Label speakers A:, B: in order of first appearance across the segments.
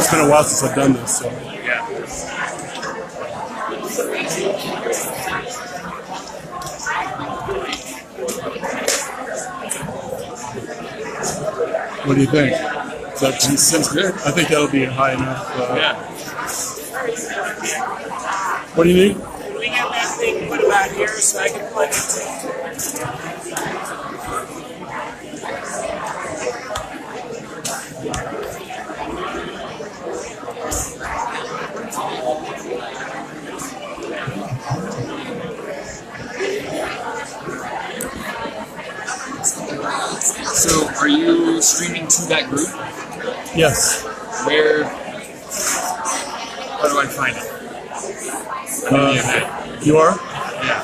A: it's been a while since I've done this. So.
B: Yeah.
A: What do you think? That seems good. I think that'll be high enough.
B: Yeah.
A: What do you need?
C: Can we get that thing put about here so I can plug it in?
B: So, are you streaming to that group?
A: Yes.
B: Where? How do I find it? I'm in the event.
A: You are?
B: Yeah.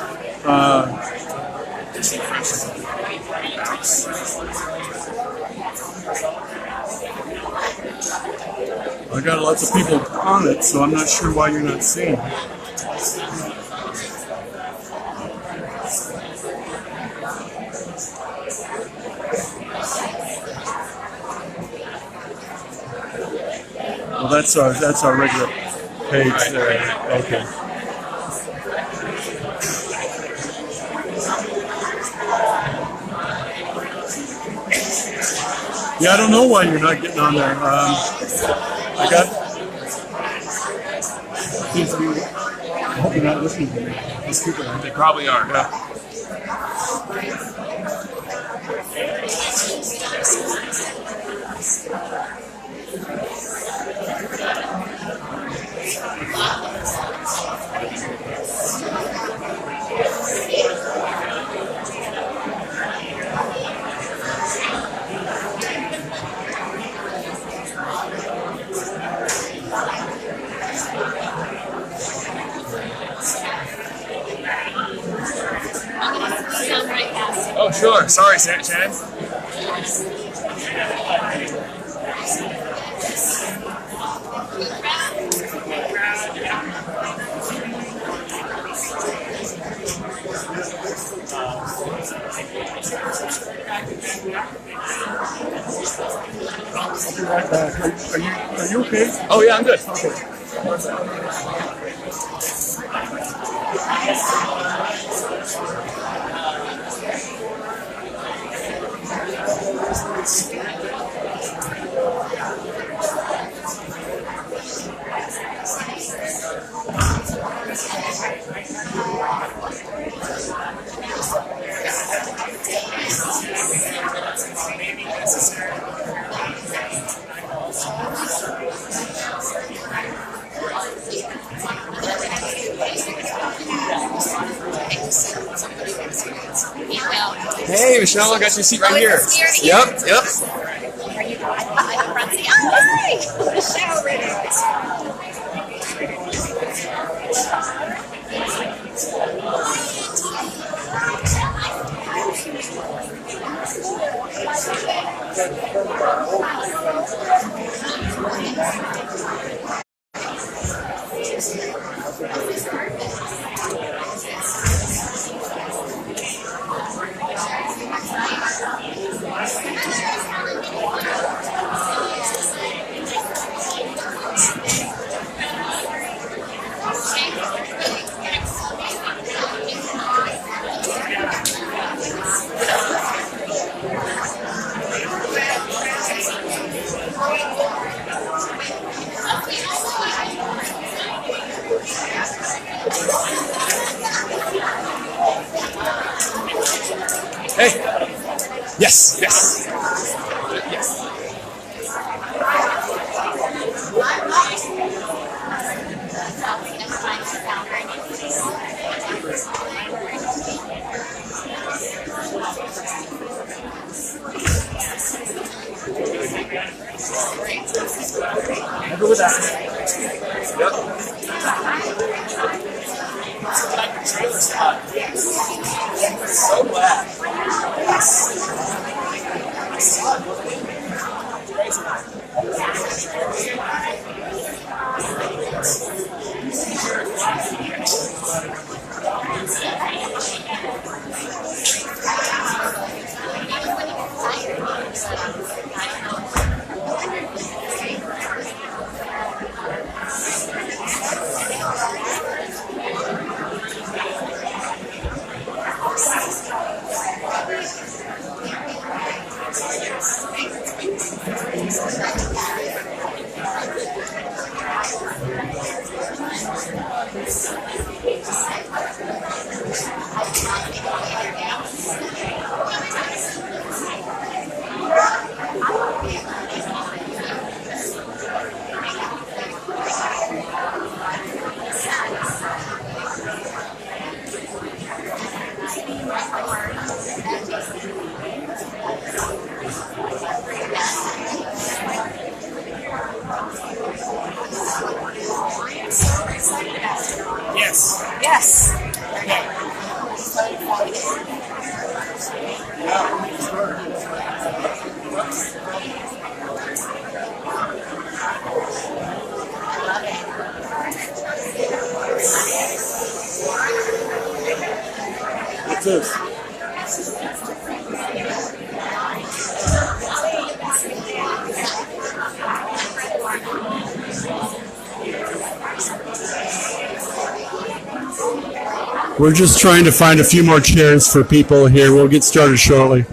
A: I got lots of people on it, so I'm not sure why you're not seeing it. Well, that's our regular page there. Okay. Yeah, I don't know why you're not getting on there. Seems to be. I hope you're not listening to me. How stupid are
B: They probably are.
A: Yeah.
B: Oh, sure. Sorry, Chad.
A: Are you okay?
B: Oh, yeah, I'm good.
A: Okay.
B: Hey, Michelle, I got your seat right here. Yep.
D: Are you I have front seat? Oh, hi! Michelle,
B: Hey. Yes.
C: I'll go with that.
B: Yep.
C: Trailer spot. So glad.
D: Yes.
A: What's this? We're just trying to find a few more chairs for people here. We'll get started shortly.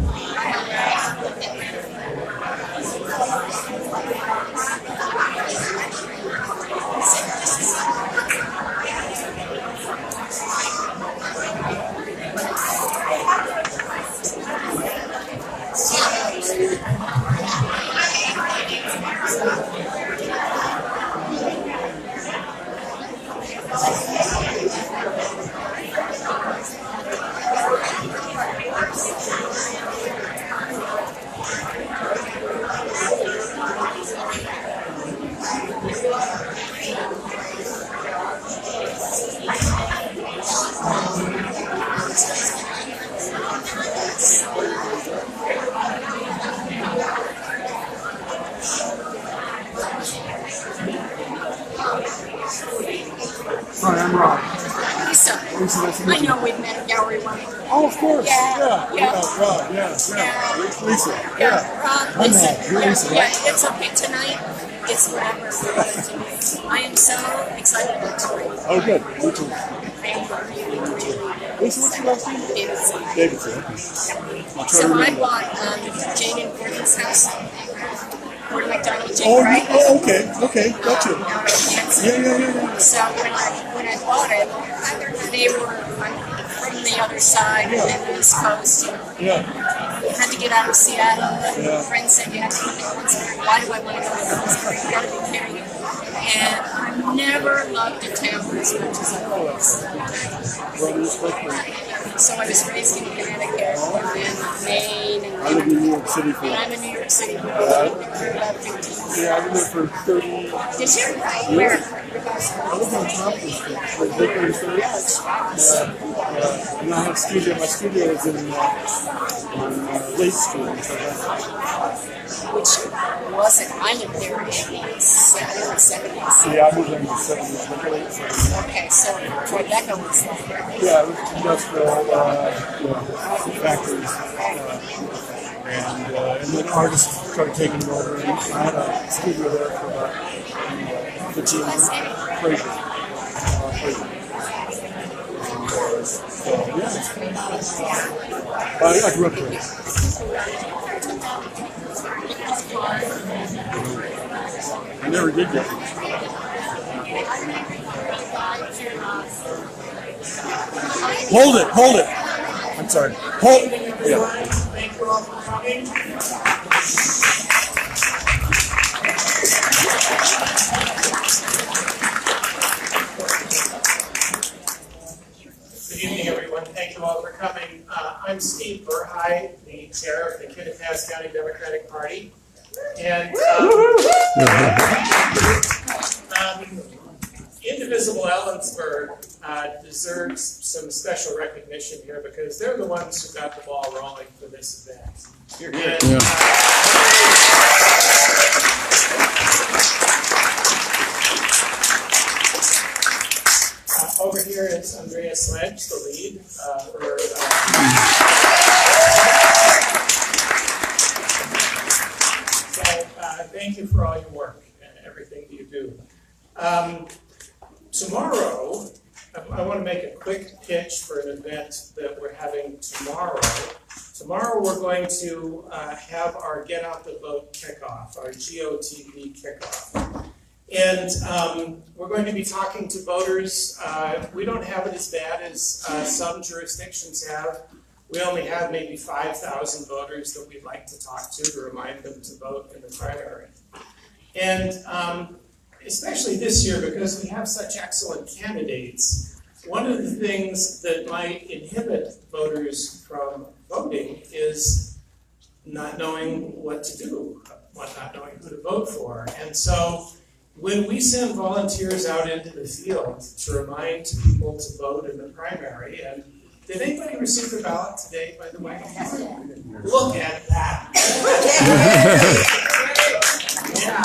A: Hi, I'm Rob.
D: Lisa. I know we've met at Gallery 1.
A: Oh, of course.
D: Yeah.
A: Rob, yeah. Lisa.
D: Rob,
A: I'm
D: listen.
A: Rob. You're Lisa, right?
D: It's okay tonight. It's whatever. I am so excited about tonight.
A: Oh, good. Me too.
D: I am really, really
A: Lisa, what's your last name?
D: Davidson.
A: Davidson. Okay. I'll try to
D: So I
A: remember.
D: bought Jane and Gordon's house. Gordon McDonald, Jane
A: Oh,
D: Wright.
A: okay. Gotcha.
D: Out of Hanson.
A: Yeah.
D: So when I bought it, they were from the other side of the East Coast.
A: Yeah.
D: Had to get out of Seattle.
A: Yeah.
D: Friends said you have to go to Ellensburg. Why do I want to go to Ellensburg? You gotta be kidding me. And I've never loved a town as much as I love this. So I was raised in Connecticut and Maine and
A: I live in New York City for
D: I'm in New York City for about 15 years.
A: Yeah, I've been there for 30 years.
D: Did you? Where?
A: I live on Tompkins Street, like Bakery Street. And I have studio. My studio is on Lake Street.
D: Which wasn't, I lived there in the 70s.
A: Yeah, I moved there in the 70s, but late 70s.
D: Okay, so Rebecca was there.
A: Yeah, it was industrial factories. And then artists started taking it over. And I had a studio there for about 15 years. Crazy. So, yeah. I grew up there. I never did that. Hold it. I'm sorry. Hold. Yeah.
C: Thank you all for coming. Good evening, everyone. Thank you all for coming. I'm Steve Burhigh, the chair of the Kittitas County Democratic Party. And Indivisible Ellensburg deserves some special recognition here because they're the ones who got the ball rolling for this event. And, over here is Andrea Sledge, the lead. Thank you for all your work and everything that you do. Tomorrow, I want to make a quick pitch for an event that we're having tomorrow. Tomorrow we're going to have our Get Out the Vote kickoff, our GOTV kickoff. And we're going to be talking to voters. We don't have it as bad as some jurisdictions have. We only have maybe 5,000 voters that we'd like to talk to remind them to vote in the primary. And especially this year, because we have such excellent candidates, one of the things that might inhibit voters from voting is not knowing what to do, not knowing who to vote for. And so when we send volunteers out into the field to remind people to vote in the primary, and did anybody receive the ballot today, by the way? Look at that. Yeah.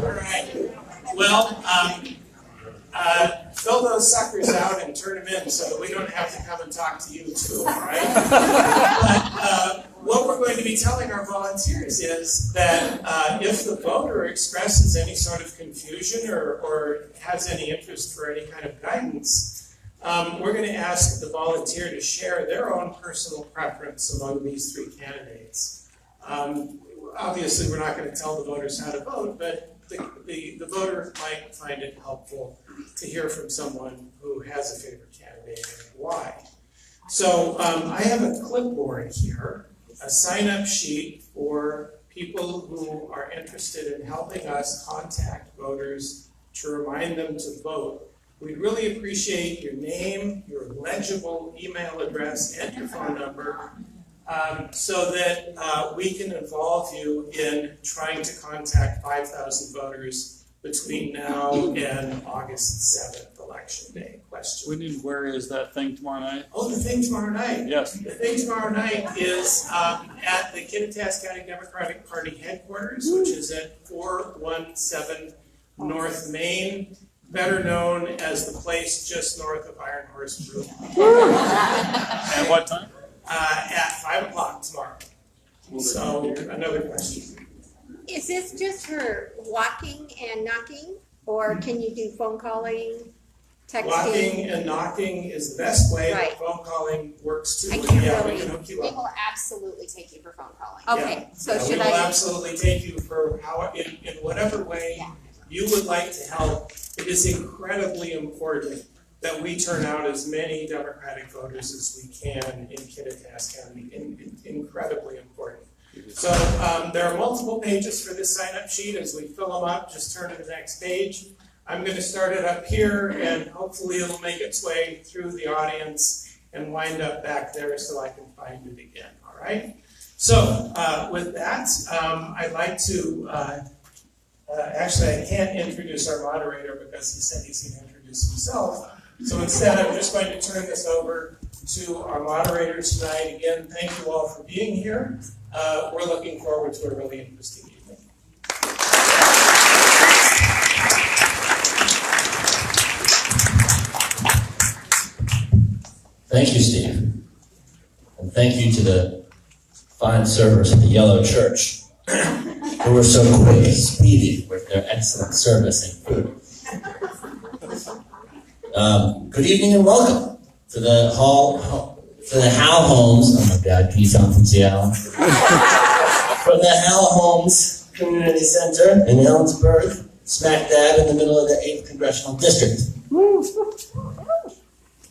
C: All right. Well, fill those suckers out and turn them in so that we don't have to come and talk to you too, all right? But what we're going to be telling our volunteers is that if the voter expresses any sort of confusion or has any interest for any kind of guidance, we're going to ask the volunteer to share their own personal preference among these three candidates. Obviously, we're not going to tell the voters how to vote, but the voter might find it helpful to hear from someone who has a favorite candidate and why. So I have a clipboard here, a sign-up sheet for people who are interested in helping us contact voters to remind them to vote. We'd really appreciate your name, your legible email address, and your phone number so that we can involve you in trying to contact 5,000 voters between now and August 7th, Election Day. Question.
E: When and where is that thing tomorrow night?
C: Oh, the thing tomorrow night.
E: Yes.
C: The thing tomorrow night is at the Kittitas County Democratic Party headquarters, which is at 417 North Main, better known as the place just north of Iron Horse Brew.
E: And what time?
C: At 5 o'clock tomorrow. So, another question.
F: Is this just for walking and knocking, or can you do phone calling, texting?
C: Walking and knocking is the best way,
F: Right.
C: but phone calling works too.
F: I can't
C: Yeah,
F: really-
C: we can hook you
G: We
C: up.
G: will absolutely take you for phone calling.
F: Okay,
C: Yeah.
F: so
C: Yeah,
F: should
C: we will
F: I?
C: absolutely take you for in whatever way
G: Yeah.
C: you would like to help. It is incredibly important that we turn out as many Democratic voters as we can in Kittitas County. Incredibly important. So there are multiple pages for this sign-up sheet. As we fill them up, just turn to the next page. I'm going to start it up here, and hopefully it'll make its way through the audience and wind up back there so I can find it again, all right? So with that, I'd like to, actually I can't introduce our moderator because he said he's going to introduce himself. So instead, I'm just going to turn this over to our moderator tonight. Again, thank you all for being here. We're looking forward to a really interesting evening.
H: Thank you, Steve. And thank you to the fine servers at the Yellow Church who were so quick and speedy with their excellent service and food. Good evening and welcome to the Howe Homes. Oh my God, can you tell I'm from Seattle? From the Howe Homes Community Center in Ellensburg, smack dab in the middle of the 8th Congressional District.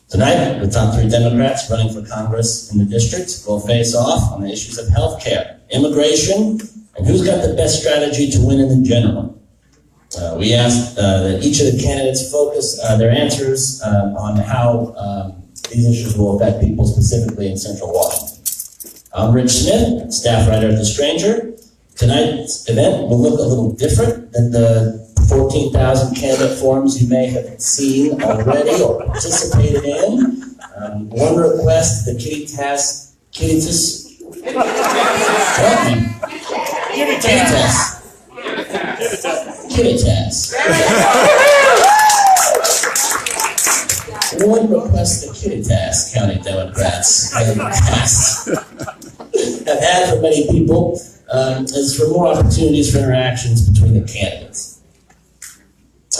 H: Tonight, the top 3 Democrats running for Congress in the district will face off on the issues of health care, immigration, and who's got the best strategy to win in the general. We asked that each of the candidates focus their answers on how these issues will affect people specifically in Central Washington. I'm Rich Smith, staff writer at The Stranger. Tonight's event will look a little different than the 14,000 candidate forums you may have seen already or participated in. One request, the Kittitas. One request the Kittitas County Democrats have had for many people is for more opportunities for interactions between the candidates.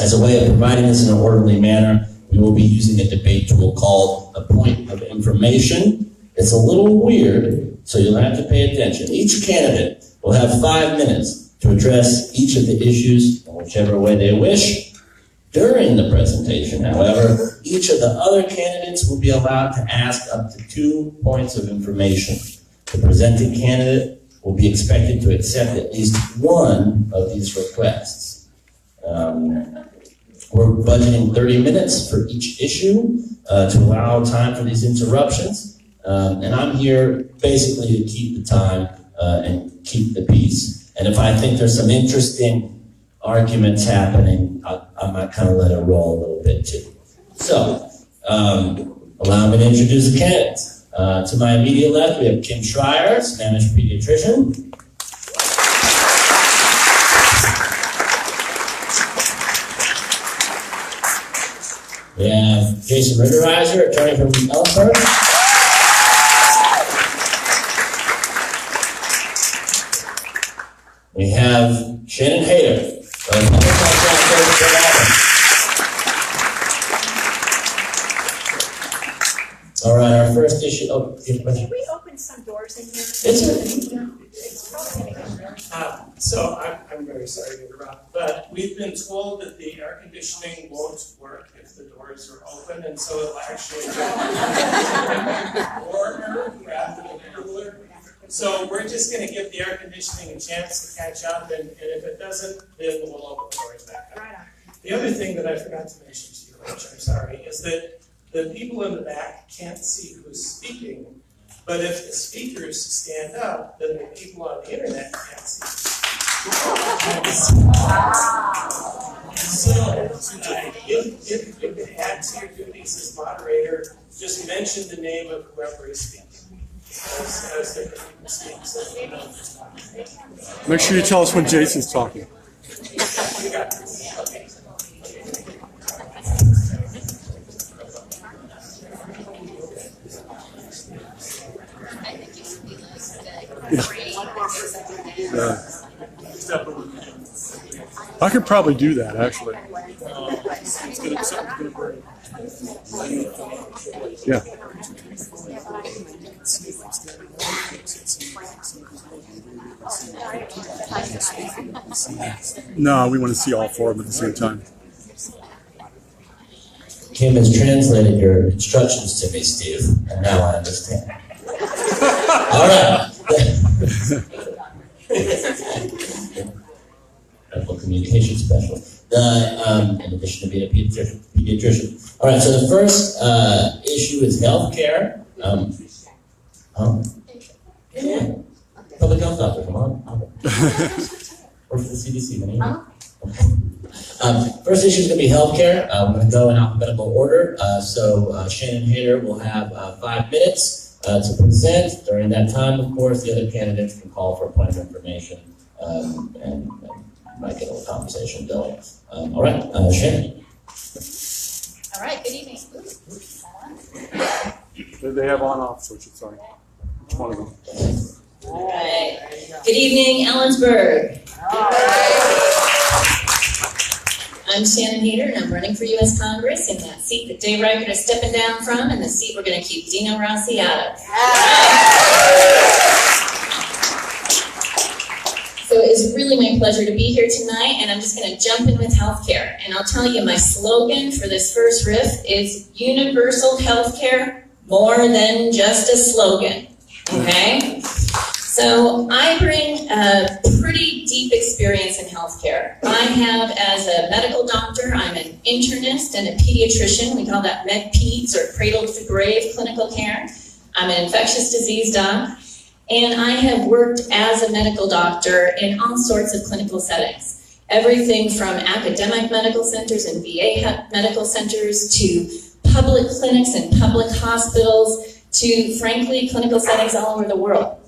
H: As a way of providing this in an orderly manner, we will be using a debate tool called a point of information. It's a little weird, so you'll have to pay attention. Each candidate will have 5 minutes to address each of the issues in whichever way they wish. During the presentation, however, each of the other candidates will be allowed to ask up to 2 points of information. The presenting candidate will be expected to accept at least one of these requests. We're budgeting 30 minutes for each issue to allow time for these interruptions. And I'm here basically to keep the time and keep the peace. And if I think there's some interesting arguments happening, I might kind of let it roll a little bit too. So, allow me to introduce the candidates. To my immediate left, we have Kim Schreier, Spanish pediatrician. We have Jason Ritterizer, attorney from Ellensburg. We have Shannon Hayter, from Public Health Officer. All right, our first issue. Oh, you have a question?
F: Can we open some doors in here?
H: It's
F: probably gonna get very
C: So I'm very sorry to interrupt, but we've been told that the air conditioning won't work if the doors are open, and so it'll actually get warmer rather than cooler. So we're just gonna give the air conditioning a chance to catch up, and if it doesn't, then we'll open the doors back up.
F: right on.
C: The other thing that I forgot to mention to you, Rich, I'm sorry, is that the people in the back can't see who's speaking, but if the speakers stand up, then the people on the internet can't see. So, if you could add to your duties as moderator, just mention the name of whoever is speaking. As the people speak, so we know who's talking.
A: Make sure you tell us when Jason's talking.
C: You got this. Okay.
A: Yeah. I could probably do that, actually. Yeah. No, we want to see all four of them at the same time.
H: Kim has translated your instructions to me, Steve, and now I understand. All right. Medical communication specialist. In addition to being a pediatrician. All right. So the first issue is healthcare. Yeah. Public health doctor, come on. Or for the CDC, first issue is going to be healthcare. I'm going to go in alphabetical order. So Shannon Hayter will have 5 minutes to present. During that time, of course, the other candidates can call for a point of information and might get a little conversation going. All right, Shannon.
D: All right, good evening.
A: They have on-off switches, sorry. Which one of them?
I: All right. Good evening, Ellensburg. I'm Shannon Hayter, and I'm running for U.S. Congress in that seat that Dave Reichert is stepping down from, and the seat we're going to keep Dino Rossi out of. So it is really my pleasure to be here tonight, and I'm just going to jump in with healthcare. And I'll tell you, my slogan for this first riff is universal healthcare, more than just a slogan. Okay? So I bring a pretty deep experience in healthcare. I have, as a medical doctor, I'm an internist and a pediatrician. We call that med-peds, or cradle to grave clinical care. I'm an infectious disease doc. And I have worked as a medical doctor in all sorts of clinical settings. Everything from academic medical centers and VA medical centers to public clinics and public hospitals to, frankly, clinical settings all over the world.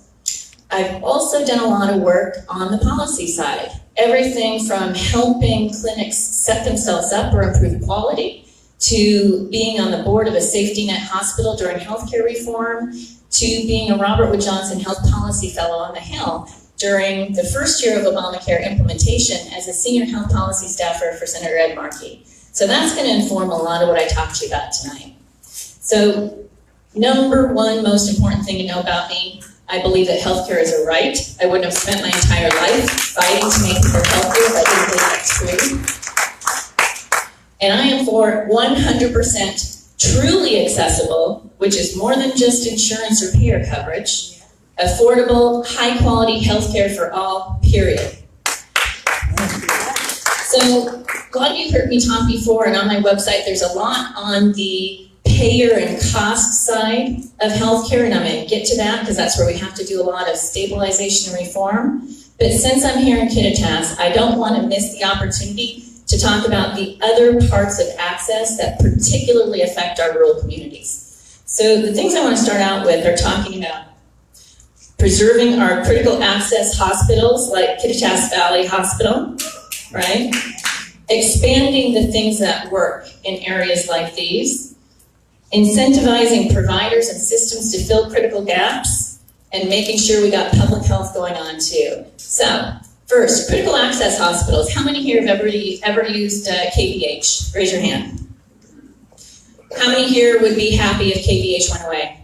I: I've also done a lot of work on the policy side. Everything from helping clinics set themselves up or improve quality, to being on the board of a safety net hospital during healthcare reform, to being a Robert Wood Johnson Health Policy Fellow on the Hill during the first year of Obamacare implementation as a senior health policy staffer for Senator Ed Markey. So that's going to inform a lot of what I talked to you about tonight. So, number one most important thing to know about me, I believe that healthcare is a right. I wouldn't have spent my entire life fighting to make people healthier if I didn't believe that's true. And I am for 100% truly accessible, which is more than just insurance or payer coverage, affordable, high-quality healthcare for all, period. So, a lot of you heard me talk before, and on my website there's a lot on the payer and cost side of healthcare, and I'm going to get to that because that's where we have to do a lot of stabilization and reform. But since I'm here in Kittitas, I don't want to miss the opportunity to talk about the other parts of access that particularly affect our rural communities. So the things I want to start out with are talking about preserving our critical access hospitals like Kittitas Valley Hospital, right? Expanding the things that work in areas like these, incentivizing providers and systems to fill critical gaps, and making sure we got public health going on too. So, first, critical access hospitals. How many here have ever used KVH? Raise your hand. How many here would be happy if KVH went away?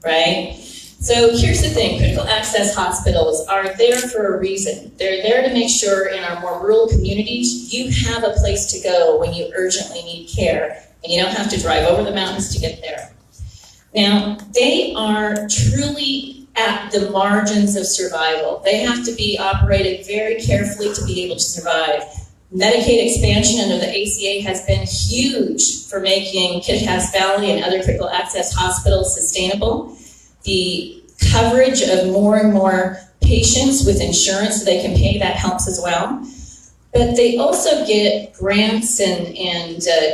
I: Right? So here's the thing, critical access hospitals are there for a reason. They're there to make sure in our more rural communities, you have a place to go when you urgently need care, and you don't have to drive over the mountains to get there. Now, they are truly at the margins of survival. They have to be operated very carefully to be able to survive. Medicaid expansion under the ACA has been huge for making Kittitas Valley and other critical access hospitals sustainable. The coverage of more and more patients with insurance so they can pay, that helps as well. But they also get grants and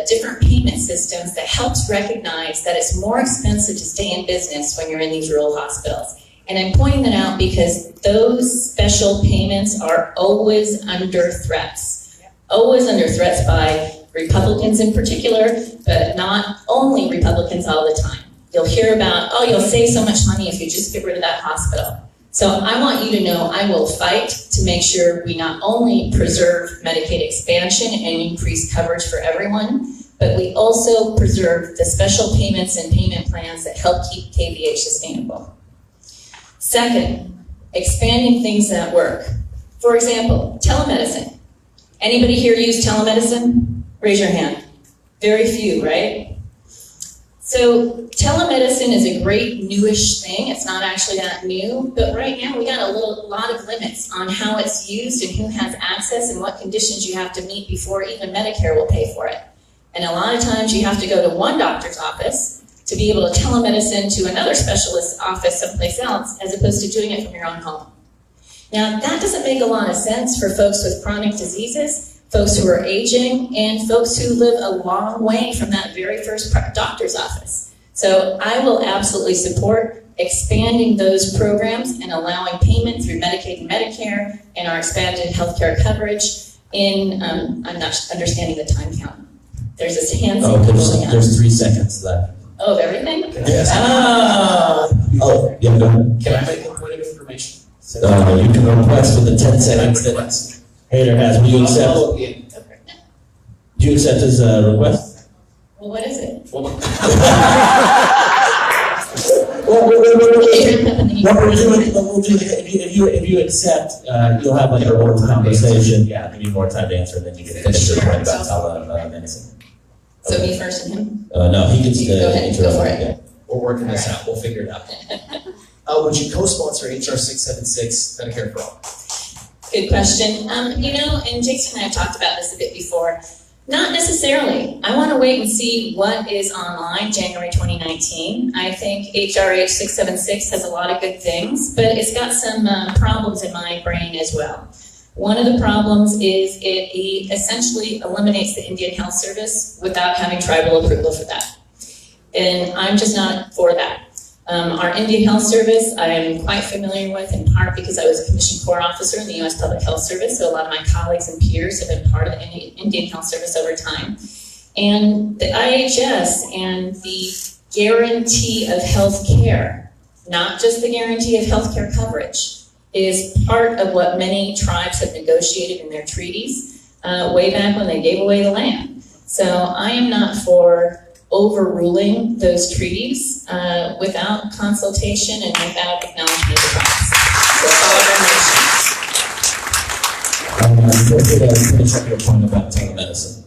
I: different payment systems that helps recognize that it's more expensive to stay in business when you're in these rural hospitals. And I'm pointing that out because those special payments are always under threats. Always under threats by Republicans in particular, but not only Republicans all the time. You'll hear about, oh, you'll save so much money if you just get rid of that hospital. So I want you to know I will fight to make sure we not only preserve Medicaid expansion and increase coverage for everyone, but we also preserve the special payments and payment plans that help keep KVH sustainable. Second, expanding things that work. For example, telemedicine. Anybody here use telemedicine? Raise your hand. Very few, right? So telemedicine is a great newish thing. It's not actually that new, but right now we got a lot of limits on how it's used and who has access and what conditions you have to meet before even Medicare will pay for it. And a lot of times you have to go to one doctor's office to be able to telemedicine to another specialist's office someplace else, as opposed to doing it from your own home. Now that doesn't make a lot of sense for folks with chronic diseases, folks who are aging, and folks who live a long way from that very first doctor's office. So I will absolutely support expanding those programs and allowing payment through Medicaid and Medicare and our expanded healthcare coverage in, I'm not understanding the time count. There's this hand
H: Oh, there's 3 seconds left.
I: Oh, of everything?
H: Yes.
I: Oh.
H: Yeah, go ahead.
J: Can I make a point of information?
H: You can request within 10 seconds that Hader has. Will you accept? Do you accept his request?
I: Well, what is it?
H: What we'll do, if you accept, you'll have like a more conversation. Yeah, give you more time to answer, and then you can finish your point about telemedicine.
I: So me first and him?
H: No, he gets
I: Go ahead, go for it.
H: Yeah.
J: We're working this out. We'll figure it out. Would you co-sponsor HR 676 Medicare for All?
I: Good question. You know, and Jason and I have talked about this a bit before. Not necessarily. I want to wait and see what is online January 2019. I think HR 676 has a lot of good things, but it's got some problems in my brain as well. One of the problems is it essentially eliminates the Indian Health Service without having tribal approval for that. And I'm just not for that. Our Indian Health Service, I am quite familiar with, in part because I was a Commissioned Corps officer in the U.S. Public Health Service, so a lot of my colleagues and peers have been part of the Indian Health Service over time. And the IHS and the guarantee of health care, not just the guarantee of health care coverage, is part of what many tribes have negotiated in their treaties way back when they gave away the land. So I am not for overruling those treaties without consultation and without acknowledgement of the tribes. So
H: Finish up your point about telemedicine.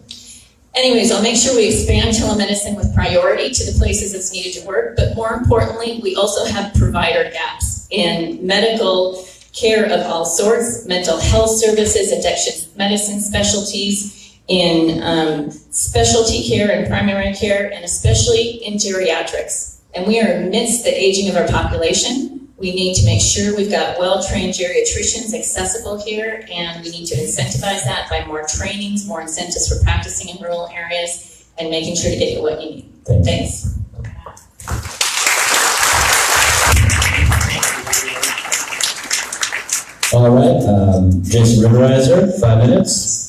I: anyways, I'll make sure we expand telemedicine with priority to the places it's needed to work, but more importantly, we also have provider gaps in medical care of all sorts, mental health services, addiction medicine specialties, in specialty care and primary care, and especially in geriatrics. And we are amidst the aging of our population. We need to make sure we've got well-trained geriatricians accessible here, and we need to incentivize that by more trainings, more incentives for practicing in rural areas, and making sure to get you what you need. Thanks.
H: All right, Jason Riverizer, 5 minutes.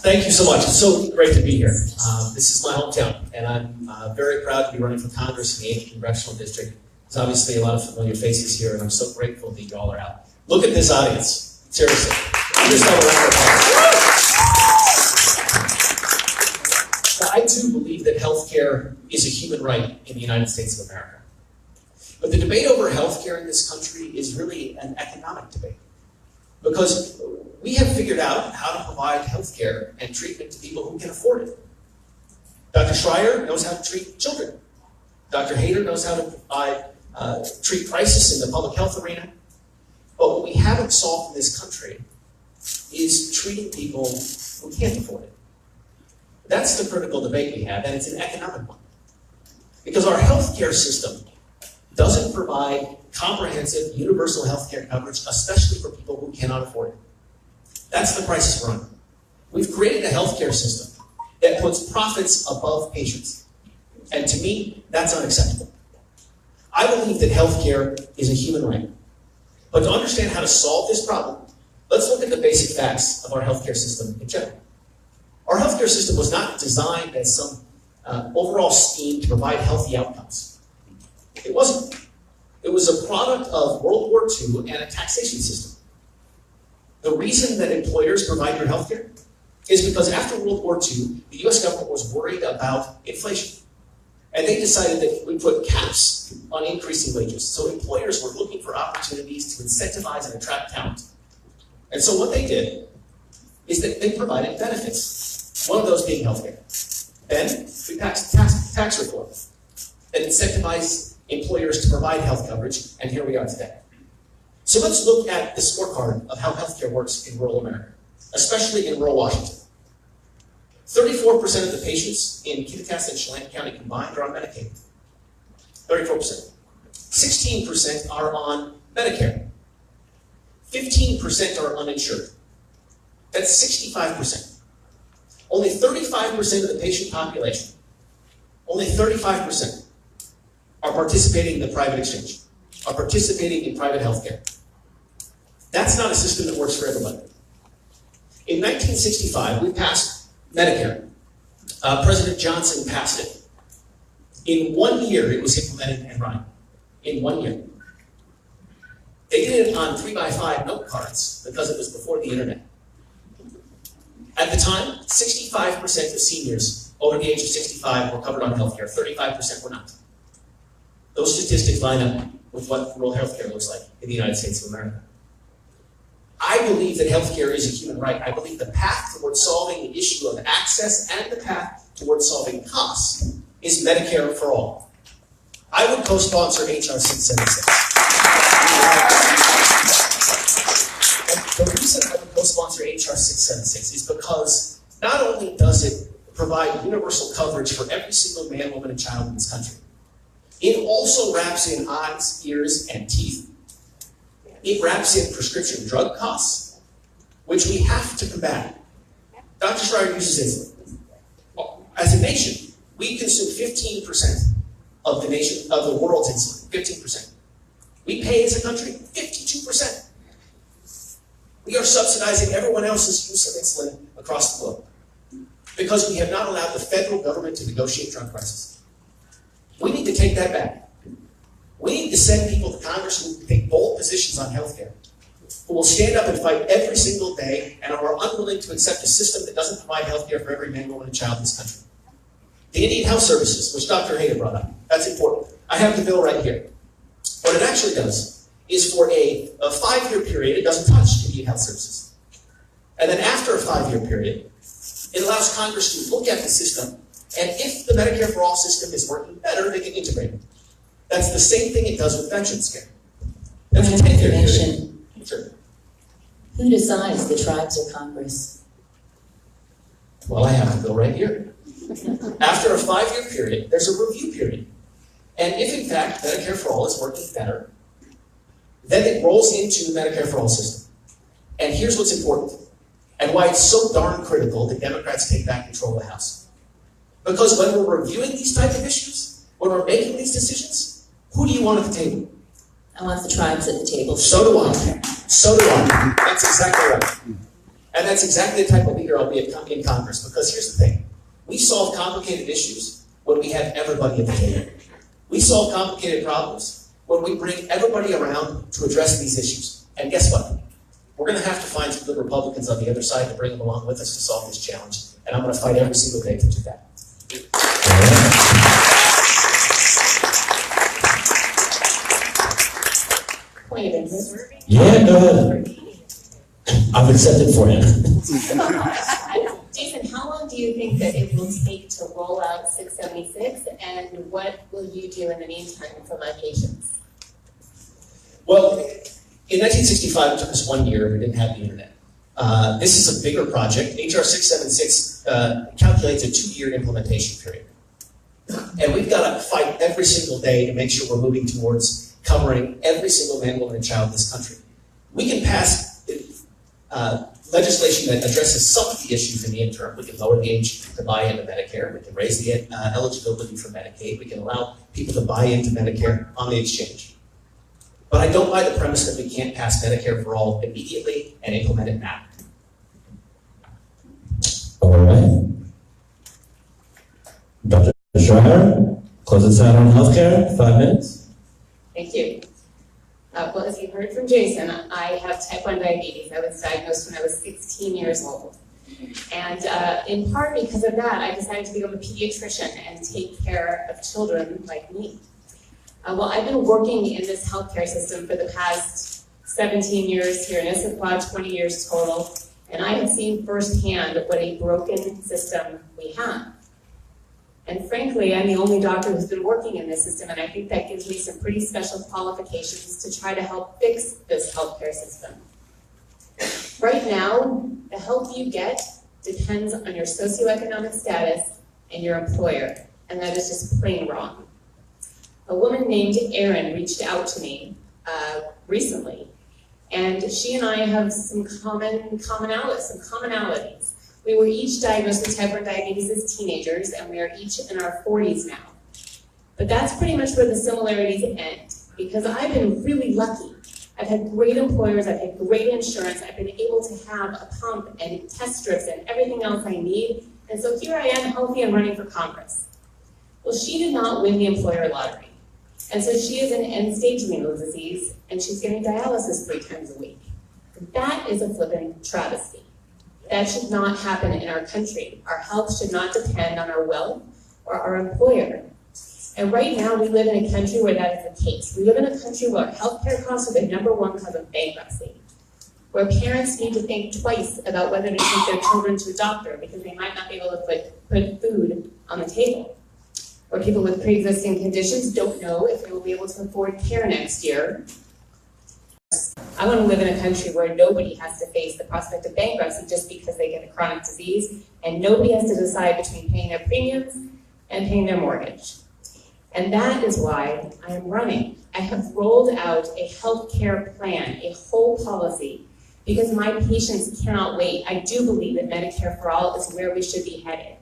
J: Thank you so much. It's so great to be here. This is my hometown, and I'm very proud to be running for Congress in the 8th Congressional District. There's obviously a lot of familiar faces here, and I'm so grateful that you all are out. Look at this audience. Seriously. Just have a round of applause. I too believe that healthcare is a human right in the United States of America. But the debate over healthcare in this country is really an economic debate. Because we have figured out how to provide healthcare and treatment to people who can afford it. Dr. Schreier knows how to treat children. Dr. Hader knows how to provide, treat crisis in the public health arena. But what we haven't solved in this country is treating people who can't afford it. That's the critical debate we have, and it's an economic one. Because our healthcare system doesn't provide comprehensive, universal healthcare coverage, especially for people who cannot afford it. That's the crisis we're under. We've created a healthcare system that puts profits above patients. And to me, that's unacceptable. I believe that healthcare is a human right. But to understand how to solve this problem, let's look at the basic facts of our healthcare system in general. Our healthcare system was not designed as some overall scheme to provide healthy outcomes. It wasn't. It was a product of World War II and a taxation system. The reason that employers provide your health care is because after World War II, the US government was worried about inflation. And they decided that we put caps on increasing wages. So employers were looking for opportunities to incentivize and attract talent. And so what they did is that they provided benefits, one of those being health care. Then we passed tax reform that incentivized employers to provide health coverage, and here we are today. So let's look at the scorecard of how healthcare works in rural America, especially in rural Washington. 34% of the patients in Kittitas and Chelan County combined are on Medicaid. 34%. 16% are on Medicare. 15% are uninsured. That's 65%. Only 35% of the patient population, only 35%, are participating in the private exchange, are participating in private health care. That's not a system that works for everybody. In 1965, we passed Medicare. President Johnson passed it. In 1 year, it was implemented and running. In 1 year. They did it on 3x5 note cards because it was before the internet. At the time, 65% of seniors over the age of 65 were covered on health care, 35% were not. Those statistics line up with what rural healthcare looks like in the United States of America. I believe that healthcare is a human right. I believe the path towards solving the issue of access and the path towards solving costs is Medicare for all. I would co-sponsor HR 676. And the reason I would co-sponsor HR 676 is because not only does it provide universal coverage for every single man, woman, and child in this country, it also wraps in eyes, ears, and teeth. It wraps in prescription drug costs, which we have to combat. Dr. Schreier uses insulin. As a nation, we consume 15% of the world's insulin. 15%. We pay as a country 52%. We are subsidizing everyone else's use of insulin across the globe because we have not allowed the federal government to negotiate drug prices. We need to take that back. We need to send people to Congress who take bold positions on healthcare, who will stand up and fight every single day and are unwilling to accept a system that doesn't provide healthcare for every man, woman, and child in this country. The Indian Health Services, which Dr. Hader brought up, that's important. I have the bill right here. What it actually does is for a 5-year period, it doesn't touch Indian Health Services. And then after a 5-year period, it allows Congress to look at the system, and if the Medicare for All system is working better, they can integrate it. That's the same thing it does with veterans care. That's a 10-year period. Sure.
I: Who decides, the tribes or Congress?
J: Well, I have the bill right here. After a 5-year period, there's a review period. And if in fact Medicare for All is working better, then it rolls into the Medicare for All system. And here's what's important, and why it's so darn critical that Democrats take back control of the House. Because when we're reviewing these type of issues, when we're making these decisions, who do you want at the table?
I: I want the tribes at the table.
J: So do I. So do I. That's exactly right. And that's exactly the type of leader I'll be in Congress, because here's the thing. We solve complicated issues when we have everybody at the table. We solve complicated problems when we bring everybody around to address these issues. And guess what? We're going to have to find some good Republicans on the other side to bring them along with us to solve this challenge. And I'm going to fight every single day to do that.
I: Point of interest.
H: Yeah, go ahead. I've accepted for him.
I: Jason, how long do you think that it will take to roll out 676, and what will you do in the meantime for my patients?
J: Well, in 1965, it took us 1 year. We didn't have the internet. This is a bigger project. HR 676 calculates a 2-year implementation period. And we've got to fight every single day to make sure we're moving towards covering every single man, woman, and child in this country. We can pass legislation that addresses some of the issues in the interim. We can lower the age to buy into Medicare. We can raise the eligibility for Medicaid. We can allow people to buy into Medicare on the exchange. But I don't buy the premise that we can't pass Medicare for All immediately and implement it now.
H: All right. Dr. Schreier, close us out on healthcare, 5 minutes.
I: Thank you. Well, as you heard from Jason, I have type 1 diabetes. I was diagnosed when I was 16 years old. And in part because of that, I decided to become a pediatrician and take care of children like me. Well, I've been working in this healthcare system for the past 17 years here in Ellensburg, 20 years total, and I have seen firsthand what a broken system we have. And frankly, I'm the only doctor who's been working in this system, and I think that gives me some pretty special qualifications to try to help fix this healthcare system. Right now, the help you get depends on your socioeconomic status and your employer, and that is just plain wrong. A woman named Erin reached out to me recently, and she and I have some commonalities. We were each diagnosed with type 1 diabetes as teenagers, and we are each in our 40s now. But that's pretty much where the similarities end, because I've been really lucky. I've had great employers, I've had great insurance, I've been able to have a pump and test strips and everything else I need, and so here I am, healthy and running for Congress. Well, she did not win the employer lottery, and so she is in end-stage renal disease, and she's getting dialysis 3 times a week. That is a flippin' travesty. That should not happen in our country. Our health should not depend on our wealth or our employer. And right now, we live in a country where that is the case. We live in a country where healthcare costs are the #1 cause of bankruptcy, where parents need to think twice about whether to take their children to a doctor because they might not be able to put food on the table, where people with pre-existing conditions don't know if they will be able to afford care next year. I want to live in a country where nobody has to face the prospect of bankruptcy just because they get a chronic disease, and nobody has to decide between paying their premiums and paying their mortgage. And that is why I am running. I have rolled out a healthcare plan, a whole policy, because my patients cannot wait. I do believe that Medicare for All is where we should be headed.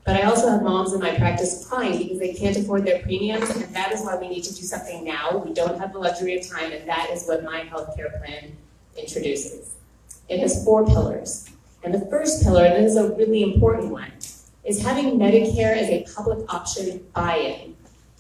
I: But I also have moms in my practice crying because they can't afford their premiums, and that is why we need to do something now. We don't have the luxury of time, and that is what my healthcare plan introduces. It has 4 pillars. And the first pillar, and this is a really important one, is having Medicare as a public option buy-in.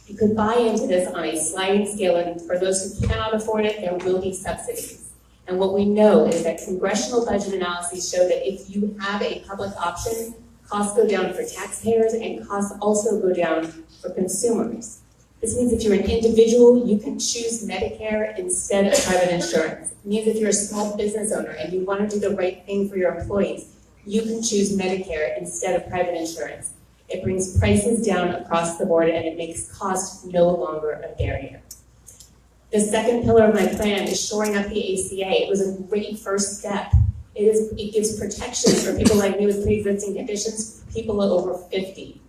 I: You could buy into this on a sliding scale, and for those who cannot afford it, there will be subsidies. And what we know is that congressional budget analyses show that if you have a public option, costs go down for taxpayers, and costs also go down for consumers. This means if you're an individual, you can choose Medicare instead of private insurance. It means if you're a small business owner and you want to do the right thing for your employees, you can choose Medicare instead of private insurance. It brings prices down across the board, and it makes cost no longer a barrier. The second pillar of my plan is shoring up the ACA. It was a great first step. It gives protection for people like me with pre-existing conditions, people over 50.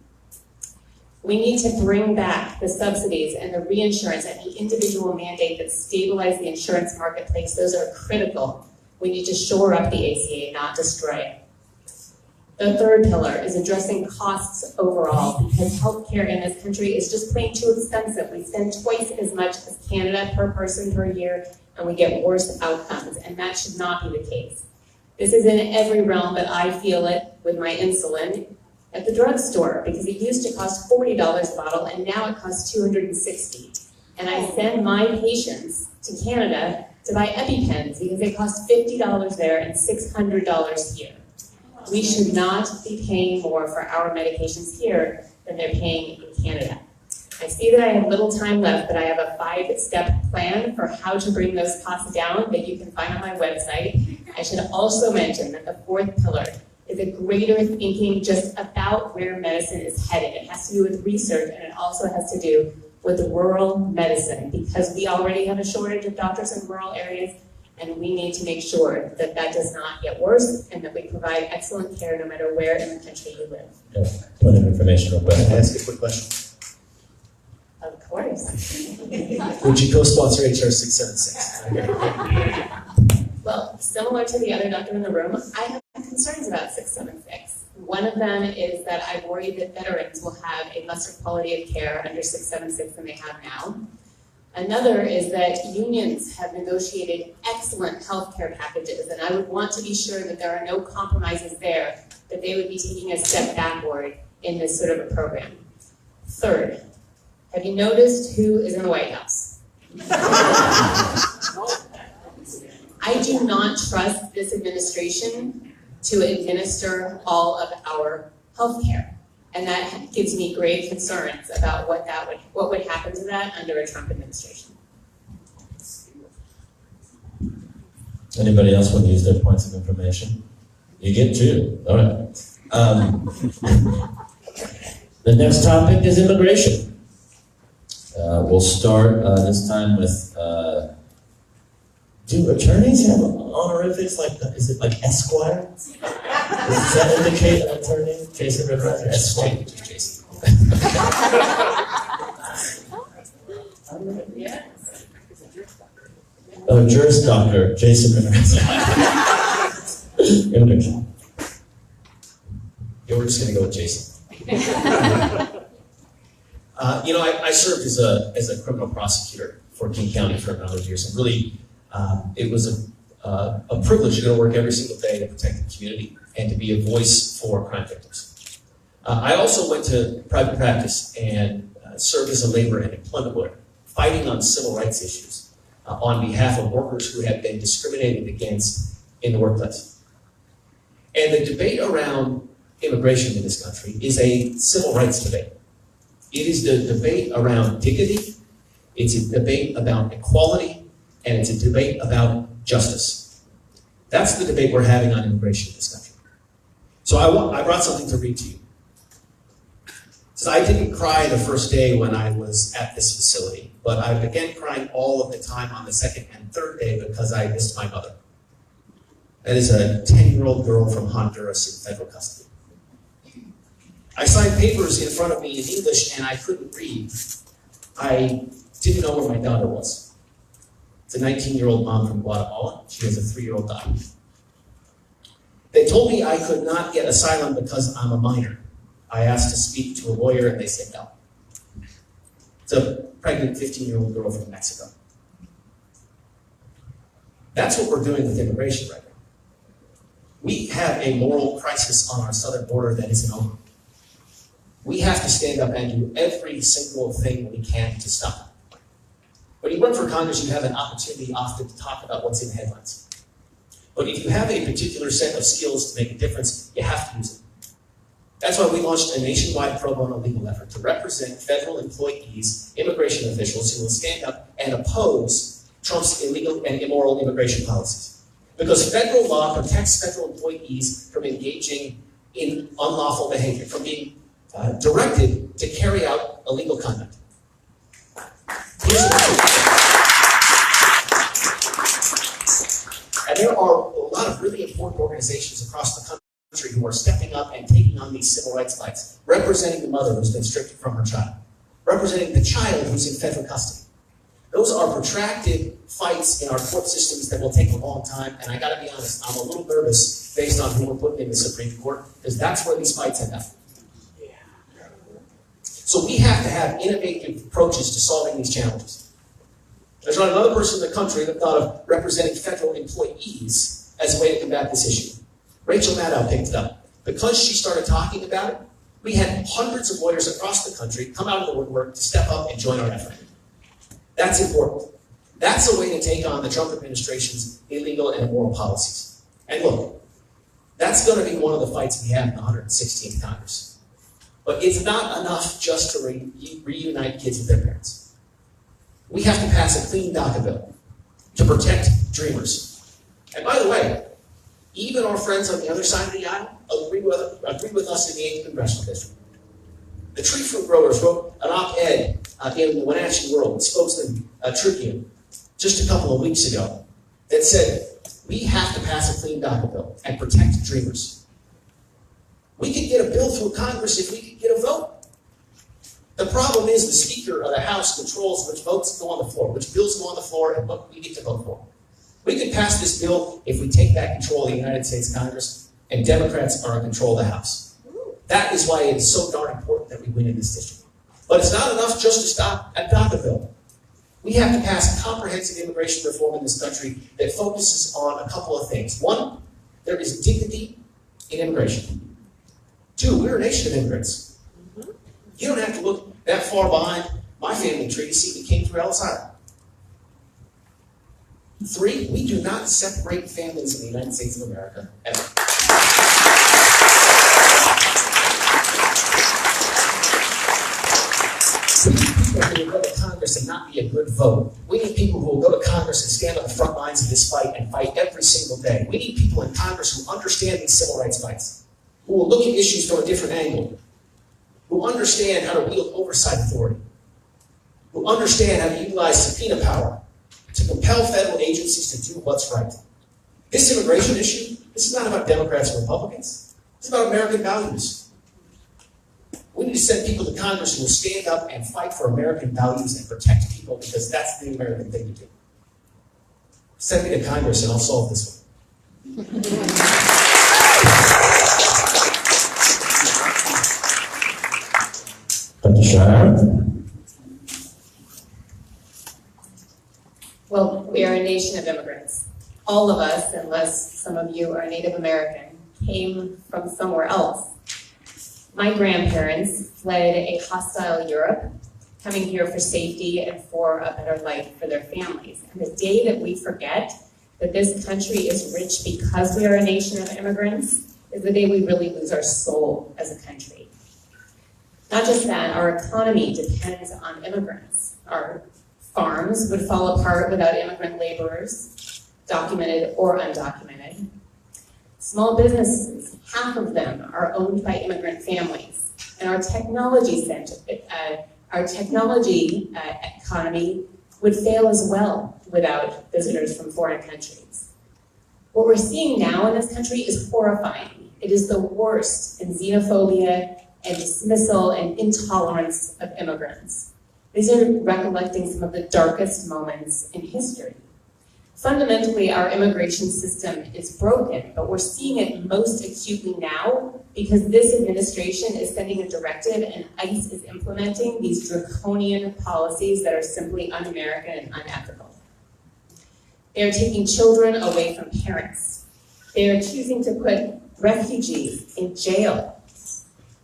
I: We need to bring back the subsidies and the reinsurance and the individual mandate that stabilize the insurance marketplace. Those are critical. We need to shore up the ACA, not destroy it. The third pillar is addressing costs overall, because healthcare in this country is just plain too expensive. We spend twice as much as Canada per person per year, and we get worse outcomes, and that should not be the case. This is in every realm, but I feel it with my insulin at the drugstore, because it used to cost $40 a bottle, and now it costs $260. And I send my patients to Canada to buy EpiPens, because they cost $50 there and $600 here. We should not be paying more for our medications here than they're paying in Canada. I see that I have little time left, but I have a 5-step plan for how to bring those costs down that you can find on my website. I should also mention that the fourth pillar is a greater thinking just about where medicine is headed. It has to do with research, and it also has to do with rural medicine, because we already have a shortage of doctors in rural areas, and we need to make sure that that does not get worse and that we provide excellent care no matter where in the country you live.
H: Yeah, point of information real quick.
J: Can I ask a quick question?
I: Of course.
J: Would you co-sponsor HR 676?
I: Well, similar to the other doctor in the room, I have concerns about 676. One of them is that I worry that veterans will have a lesser quality of care under 676 than they have now. Another is that unions have negotiated excellent health care packages, and I would want to be sure that there are no compromises there, that they would be taking a step backward in this sort of a program. Third, have you noticed who is in the White House? I do not trust this administration to administer all of our health care. And that gives me grave concerns about what would happen to that under a Trump administration.
H: Anybody else want to use their points of information? You get two. All right. The next topic is immigration. We'll start this time with, do attorneys have honorifics like that? Is it like Esquire? Does that indicate an attorney? Jason Rivera? Esquire. Jason. Oh, Juris Doctor, Jason Rivera. Immigration.
J: Yeah, we're just going to go with Jason. I served as a criminal prosecutor for King County for a number of years, and really, it was a privilege to go to work every single day to protect the community and to be a voice for crime victims. I also went to private practice and served as a labor and employment lawyer, fighting on civil rights issues on behalf of workers who have been discriminated against in the workplace. And the debate around immigration in this country is a civil rights debate. It is the debate around dignity, it's a debate about equality, and it's a debate about justice. That's the debate we're having on immigration in this country. So I brought something to read to you. It says, I didn't cry the first day when I was at this facility, but I began crying all of the time on the second and third day because I missed my mother. That is a 10-year-old girl from Honduras in federal custody. I signed papers in front of me in English and I couldn't read. I didn't know where my daughter was. It's a 19-year-old mom from Guatemala. She has a 3-year-old daughter. They told me I could not get asylum because I'm a minor. I asked to speak to a lawyer and they said no. It's a pregnant 15-year-old girl from Mexico. That's what we're doing with immigration right now. We have a moral crisis on our southern border that isn't over. We have to stand up and do every single thing we can to stop it. When you work for Congress, you have an opportunity often to talk about what's in the headlines. But if you have a particular set of skills to make a difference, you have to use it. That's why we launched a nationwide pro bono legal effort to represent federal employees, immigration officials who will stand up and oppose Trump's illegal and immoral immigration policies. Because federal law protects federal employees from engaging in unlawful behavior, from being directed to carry out illegal conduct. And there are a lot of really important organizations across the country who who are stepping up and taking on these civil rights fights, representing the mother who's been stripped from her child, representing the child who's in federal custody. Those are protracted fights in our court systems that will take a long time, and I gotta be honest, I'm a little nervous based on who we're putting in the Supreme Court, because that's where these fights end up. So we have to have innovative approaches to solving these challenges. There's not another person in the country that thought of representing federal employees as a way to combat this issue. Rachel Maddow picked it up. Because she started talking about it, we had hundreds of lawyers across the country come out of the woodwork to step up and join our effort. That's important. That's a way to take on the Trump administration's illegal and immoral policies. And look, that's going to be one of the fights we have in the 116th Congress. But it's not enough just to reunite kids with their parents. We have to pass a clean DACA bill to protect dreamers. And by the way, even our friends on the other side of the aisle agree with us in the 8th Congressional District. The tree fruit growers wrote an op-ed in the Wenatchee World, spokesman Tribune, just a couple of weeks ago, that said, we have to pass a clean DACA bill and protect dreamers. We could get a bill through Congress if we could get a vote. The problem is the Speaker of the House controls which votes go on the floor, which bills go on the floor, and what we get to vote for. We could pass this bill if we take back control of the United States Congress, and Democrats are in control of the House. That is why it is so darn important that we win in this district. But it's not enough just to stop at DACA bill. We have to pass comprehensive immigration reform in this country that focuses on a couple of things. One, there is dignity in immigration. Two, we're a nation of immigrants. You don't have to look that far behind my family tree to see we came through Ellensburg. Three, we do not separate families in the United States of America ever. We need people who will go to Congress and not be a good vote. We need people who will go to Congress and stand on the front lines of this fight and fight every single day. We need people in Congress who understand these civil rights fights, who will look at issues from a different angle, who understand how to wield oversight authority, who understand how to utilize subpoena power to compel federal agencies to do what's right. This immigration issue, this is not about Democrats and Republicans. It's about American values. We need to send people to Congress who will stand up and fight for American values and protect people, because that's the American thing to do. Send me to Congress and I'll solve this one.
H: Dr. Shire?
K: Well, we are a nation of immigrants. All of us, unless some of you are Native American, came from somewhere else. My grandparents fled a hostile Europe, coming here for safety and for a better life for their families. And the day that we forget that this country is rich because we are a nation of immigrants is the day we really lose our soul as a country. Not just that, our economy depends on immigrants. Our farms would fall apart without immigrant laborers, documented or undocumented. Small businesses, half of them are owned by immigrant families. And our technology economy would fail as well without visitors from foreign countries. What we're seeing now in this country is horrifying. It is the worst in xenophobia and dismissal and intolerance of immigrants. These are recollecting some of the darkest moments in history. Fundamentally, our immigration system is broken, but we're seeing it most acutely now because this administration is sending a directive and ICE is implementing these draconian policies that are simply un-American and unethical. They are taking children away from parents. They are choosing to put refugees in jail,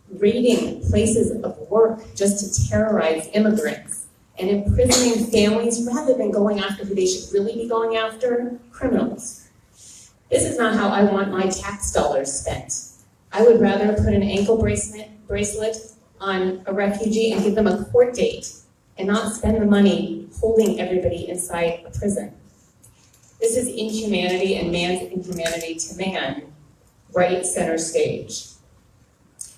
K: raiding places of work just to terrorize immigrants, and imprisoning families rather than going after who they should really be going after, criminals. This is not how I want my tax dollars spent. I would rather put an ankle bracelet on a refugee and give them a court date and not spend the money holding everybody inside a prison. This is inhumanity and man's inhumanity to man, right center stage.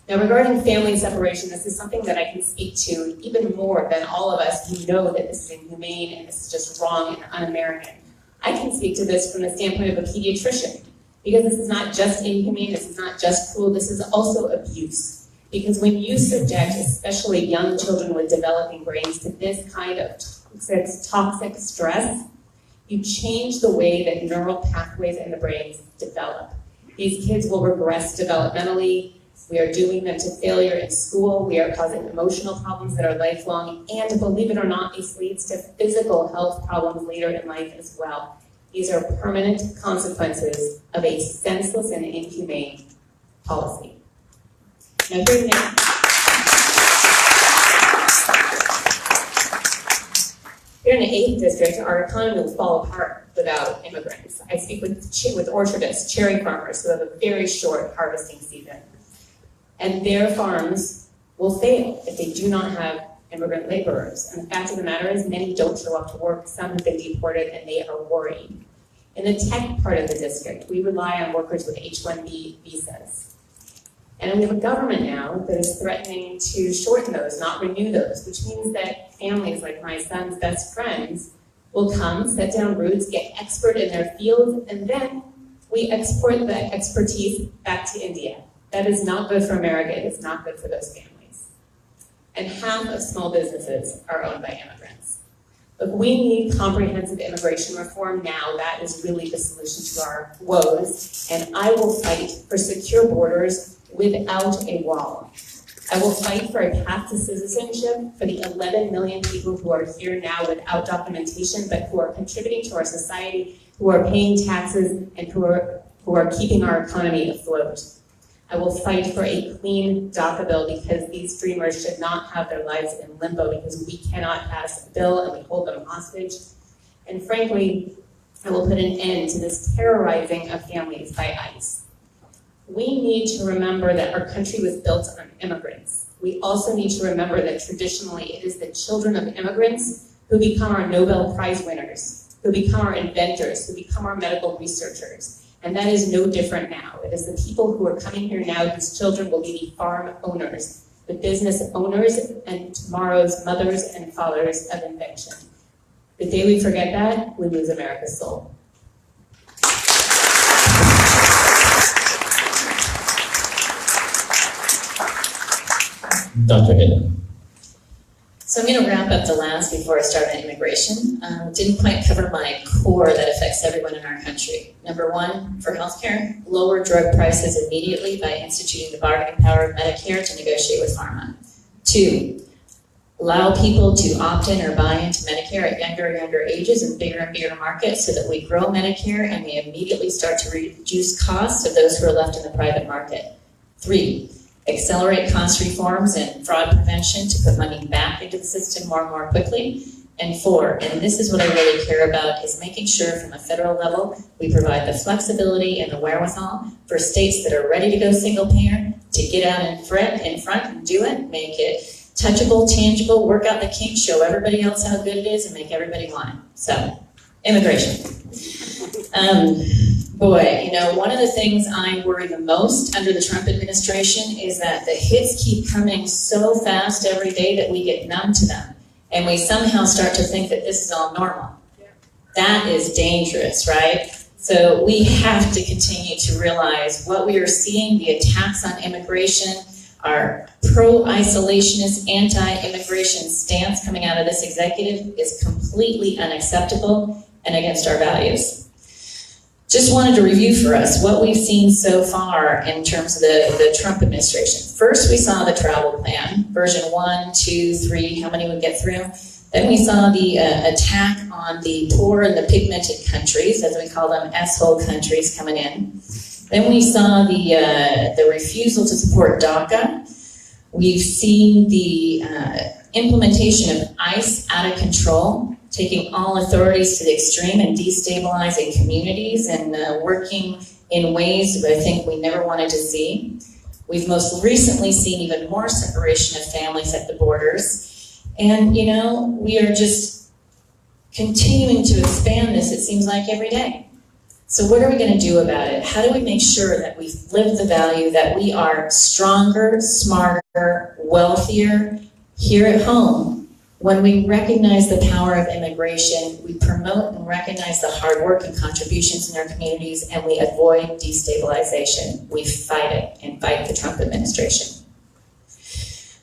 K: Now, regarding family separation, this is something that I can speak to even more than all of us who know that this is inhumane and this is just wrong and un-American. I can speak to this from the standpoint of a pediatrician. Because this is not just inhumane, this is not just cruel, this is also abuse. Because when you subject, especially young children with developing brains, to this kind of toxic stress, you change the way that neural pathways in the brains develop. These kids will regress developmentally. We are doing them to failure in school. We are causing emotional problems that are lifelong. And believe it or not, this leads to physical health problems later in life as well. These are permanent consequences of a senseless and inhumane policy. Now, here in the 8th district, our economy will fall apart without immigrants. I speak with orchardists, cherry farmers who have a very short harvesting season. And their farms will fail if they do not have immigrant laborers. And the fact of the matter is many don't show up to work, some have been deported, and they are worried. In the tech part of the district, we rely on workers with H-1B visas. And we have a government now that is threatening to shorten those, not renew those, which means that families like my son's best friends will come, set down roots, get expert in their field, and then we export the expertise back to India. That is not good for America. It is not good for those families. And half of small businesses are owned by immigrants. Look, we need comprehensive immigration reform now. That is really the solution to our woes. And I will fight for secure borders without a wall. I will fight for a path to citizenship for the 11 million people who are here now without documentation, but who are contributing to our society, who are paying taxes, and who are keeping our economy afloat. I will fight for a clean DACA bill because these dreamers should not have their lives in limbo because we cannot pass a bill and we hold them hostage. And frankly, I will put an end to this terrorizing of families by ICE. We need to remember that our country was built on immigrants. We also need to remember that traditionally it is the children of immigrants who become our Nobel Prize winners, who become our inventors, who become our medical researchers. And that is no different now. It is the people who are coming here now whose children will be the farm owners, the business owners, and tomorrow's mothers and fathers of invention. The day we forget that, we lose America's soul.
H: Dr. Hayden.
I: So I'm going to wrap up the last before I start on immigration. Didn't quite cover my core that affects everyone in our country. Number one, for healthcare, lower drug prices immediately by instituting the bargaining power of Medicare to negotiate with pharma. Two, allow people to opt in or buy into Medicare at younger and younger ages and bigger markets so that we grow Medicare and we immediately start to reduce costs of those who are left in the private market. Three, accelerate cost reforms and fraud prevention to put money back into the system more and more quickly. And four, and this is what I really care about, is making sure from a federal level we provide the flexibility and the wherewithal for states that are ready to go single payer to get out in front and do it, make it touchable, tangible, work out the kinks, show everybody else how good it is, and make everybody want it. So, immigration. Boy, you know, one of the things I worry the most under the Trump administration is that the hits keep coming so fast every day that we get numb to them. And we somehow start to think that this is all normal. That is dangerous, right? So we have to continue to realize what we are seeing, the attacks on immigration, our pro-isolationist, anti-immigration stance coming out of this executive is completely unacceptable and against our values. Just wanted to review for us what we've seen so far in terms of the Trump administration. First, we saw the travel plan, version 1, 2, 3, how many would get through. Then we saw the attack on the poor and the pigmented countries, as we call them, S-hole countries coming in. Then we saw the refusal to support DACA. We've seen the implementation of ICE out of control, taking all authorities to the extreme and destabilizing communities and working in ways that I think we never wanted to see. We've most recently seen even more separation of families at the borders. And, you know, we are just continuing to expand this, it seems like, every day. So what are we going to do about it? How do we make sure that we live the value that we are stronger, smarter, wealthier here at home When we recognize the power of immigration, we promote and recognize the hard work and contributions in our communities, and we avoid destabilization. We fight it and fight the Trump administration.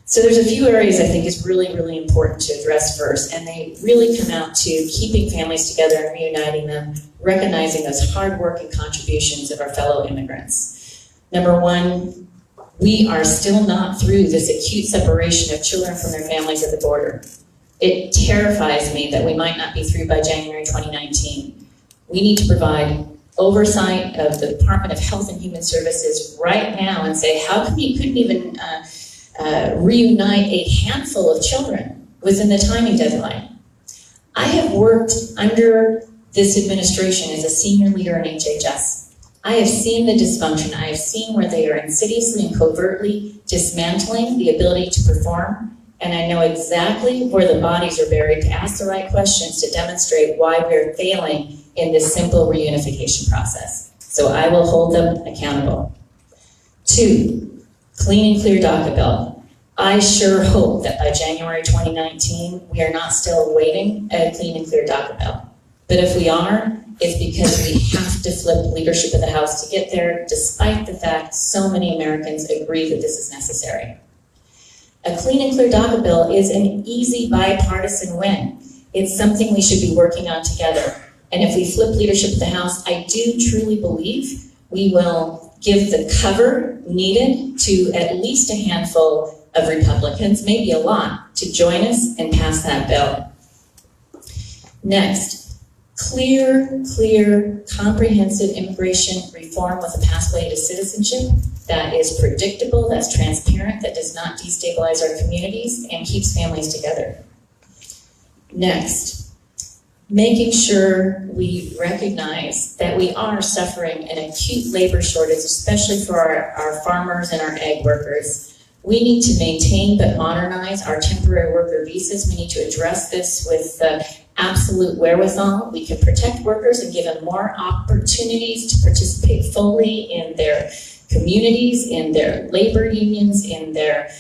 I: So there's a few areas I think is really, really important to address first, and they really come out to keeping families together and reuniting them, recognizing those hard work and contributions of our fellow immigrants. Number one, we are still not through this acute separation of children from their families at the border. It terrifies me that we might not be through by January 2019. We need to provide oversight of the Department of Health and Human Services right now and say, how come you couldn't even reunite a handful of children within the timing deadline? I have worked under this administration as a senior leader in HHS. I have seen the dysfunction. I have seen where they are insidiously and covertly dismantling the ability to perform, and I know exactly where the bodies are buried to ask the right questions to demonstrate why we're failing in this simple reunification process. So I will hold them accountable. 2, clean and clear DACA bill. I sure hope that by January 2019, we are not still awaiting a clean and clear DACA bill. But if we are, it's because we have to flip leadership of the House to get there, despite the fact so many Americans agree that this is necessary. A clean and clear DACA bill is an easy bipartisan win. It's something we should be working on together. And if we flip leadership of the House, I do truly believe we will give the cover needed to at least a handful of Republicans, maybe a lot, to join us and pass that bill. Next, clear, comprehensive immigration reform with a pathway to citizenship that is predictable, that's transparent, that does not destabilize our communities and keeps families together. Next, making sure we recognize that we are suffering an acute labor shortage, especially for our farmers and our ag workers. We need to maintain but modernize our temporary worker visas. We need to address this with absolute wherewithal. We can protect workers and give them more opportunities to participate fully in their communities, in their labor unions, in their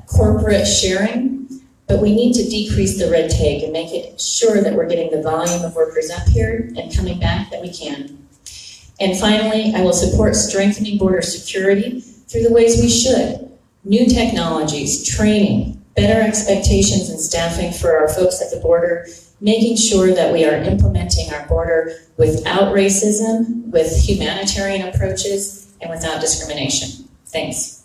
I: corporate sharing. But we need to decrease the red tape and make it sure that we're getting the volume of workers up here and coming back that we can. And finally, I will support strengthening border security through the ways we should. New technologies, training, better expectations and staffing for our folks at the border, making sure that we are implementing our border without racism, with humanitarian approaches, and without discrimination. Thanks.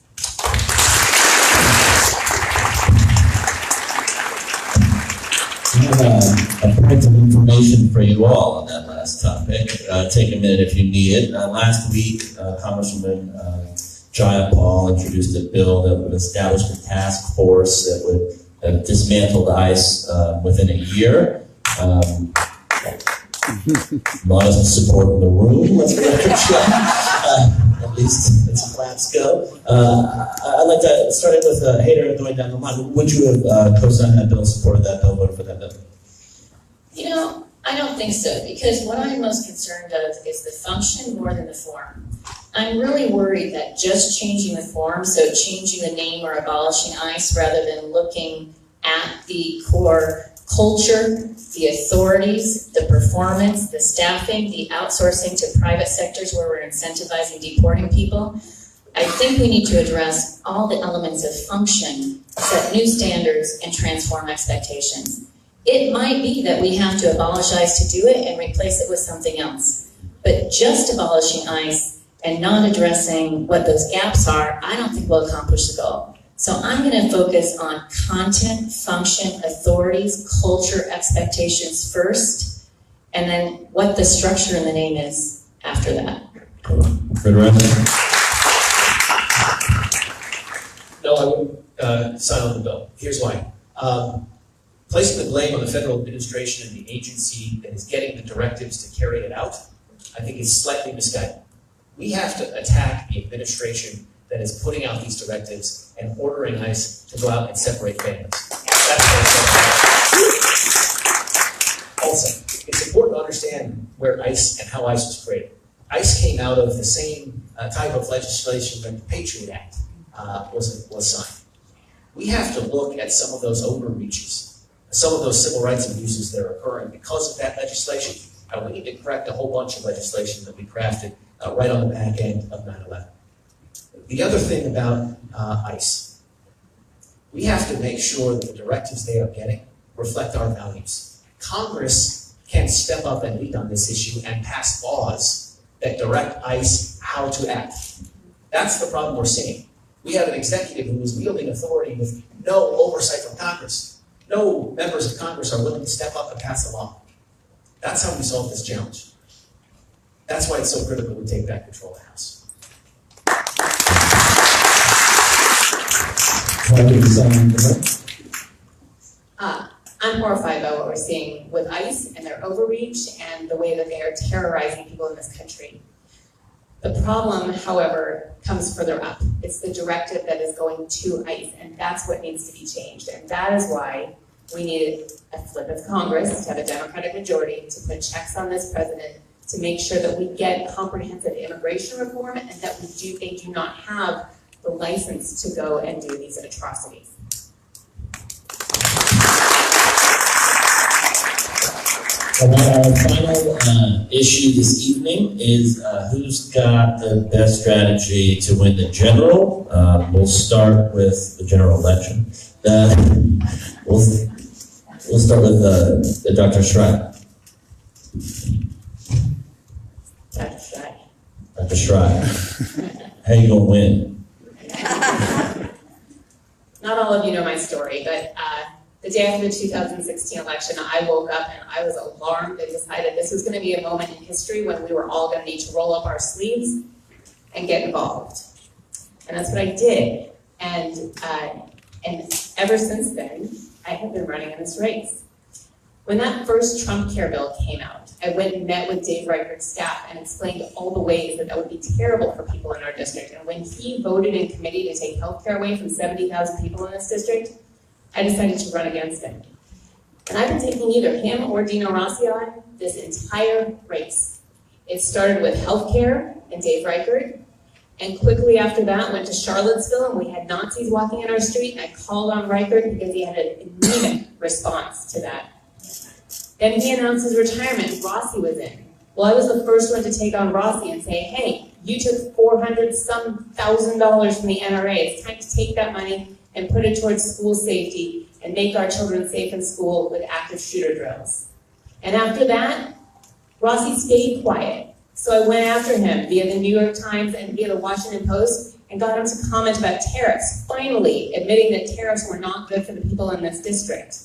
H: I have a point of information for you all on that last topic. Take a minute if you need it. Last week, Congresswoman Jayapal introduced a bill that would establish a task force that would have dismantled ICE within a year. Modest support in the room, let's get it at least as plans go. I'd like to start it with Hader going down the line. Would you have co-signed that bill, supported that bill, voted for that bill?
I: You know, I don't think so, because what I'm most concerned of is the function more than the form. I'm really worried that just changing the form, so changing the name or abolishing ICE rather than looking at the core culture, the authorities, the performance, the staffing, the outsourcing to private sectors where we're incentivizing deporting people. I think we need to address all the elements of function, set new standards, and transform expectations. It might be that we have to abolish ICE to do it and replace it with something else. But just abolishing ICE and not addressing what those gaps are, I don't think will accomplish the goal. So I'm going to focus on content, function, authorities, culture, expectations first, and then what the structure in the name is after that.
J: No, I wouldn't sign on the bill. Here's why. Placing the blame on the federal administration and the agency that is getting the directives to carry it out, I think is slightly misguided. We have to attack the administration that is putting out these directives and ordering ICE to go out and separate families. Also, it's important to understand where ICE and how ICE was created. ICE came out of the same type of legislation when the Patriot Act was signed. We have to look at some of those overreaches some of those civil rights abuses that are occurring because of that legislation. We need to correct a whole bunch of legislation that we crafted right on the back end of 9/11. The other thing about ICE, we have to make sure that the directives they are getting reflect our values. Congress can step up and lead on this issue and pass laws that direct ICE how to act. That's the problem we're seeing. We have an executive who is wielding authority with no oversight from Congress. No members of Congress are willing to step up and pass a law. That's how we solve this challenge. That's why it's so critical we take back control of the House.
K: I'm horrified by what we're seeing with ICE and their overreach and the way that they are terrorizing people in this country. The problem, however, comes further up. It's the directive that is going to ICE, and that's what needs to be changed. And that is why we needed a flip of Congress to have a Democratic majority to put checks on this president to make sure that we get comprehensive immigration reform and that they do not have the license to go and do these atrocities.
H: All right, our final issue this evening is who's got the best strategy to win the general. We'll start with the general election. We'll start with Dr. Schrei.
K: Dr. Schrei.
H: Dr. Schrei, how you gonna win?
K: Not all of you know my story, but the day after the 2016 election, I woke up and I was alarmed and decided this was going to be a moment in history when we were all going to need to roll up our sleeves and get involved. And that's what I did. And ever since then, I have been running in this race. When that first Trump care bill came out, I went and met with Dave Reichert's staff and explained all the ways that would be terrible for people in our district. And when he voted in committee to take health care away from 70,000 people in this district, I decided to run against him. And I've been taking either him or Dino Rossi on this entire race. It started with healthcare and Dave Reichert, and quickly after that went to Charlottesville and we had Nazis walking in our street, and I called on Reichert because he had an anemic response to that. Then he announced his retirement and Rossi was in. Well, I was the first one to take on Rossi and say, hey, you took $400,000 from the NRA. It's time to take that money and put it towards school safety and make our children safe in school with active shooter drills. And after that, Rossi stayed quiet. So I went after him via the New York Times and via the Washington Post and got him to comment about tariffs, finally admitting that tariffs were not good for the people in this district.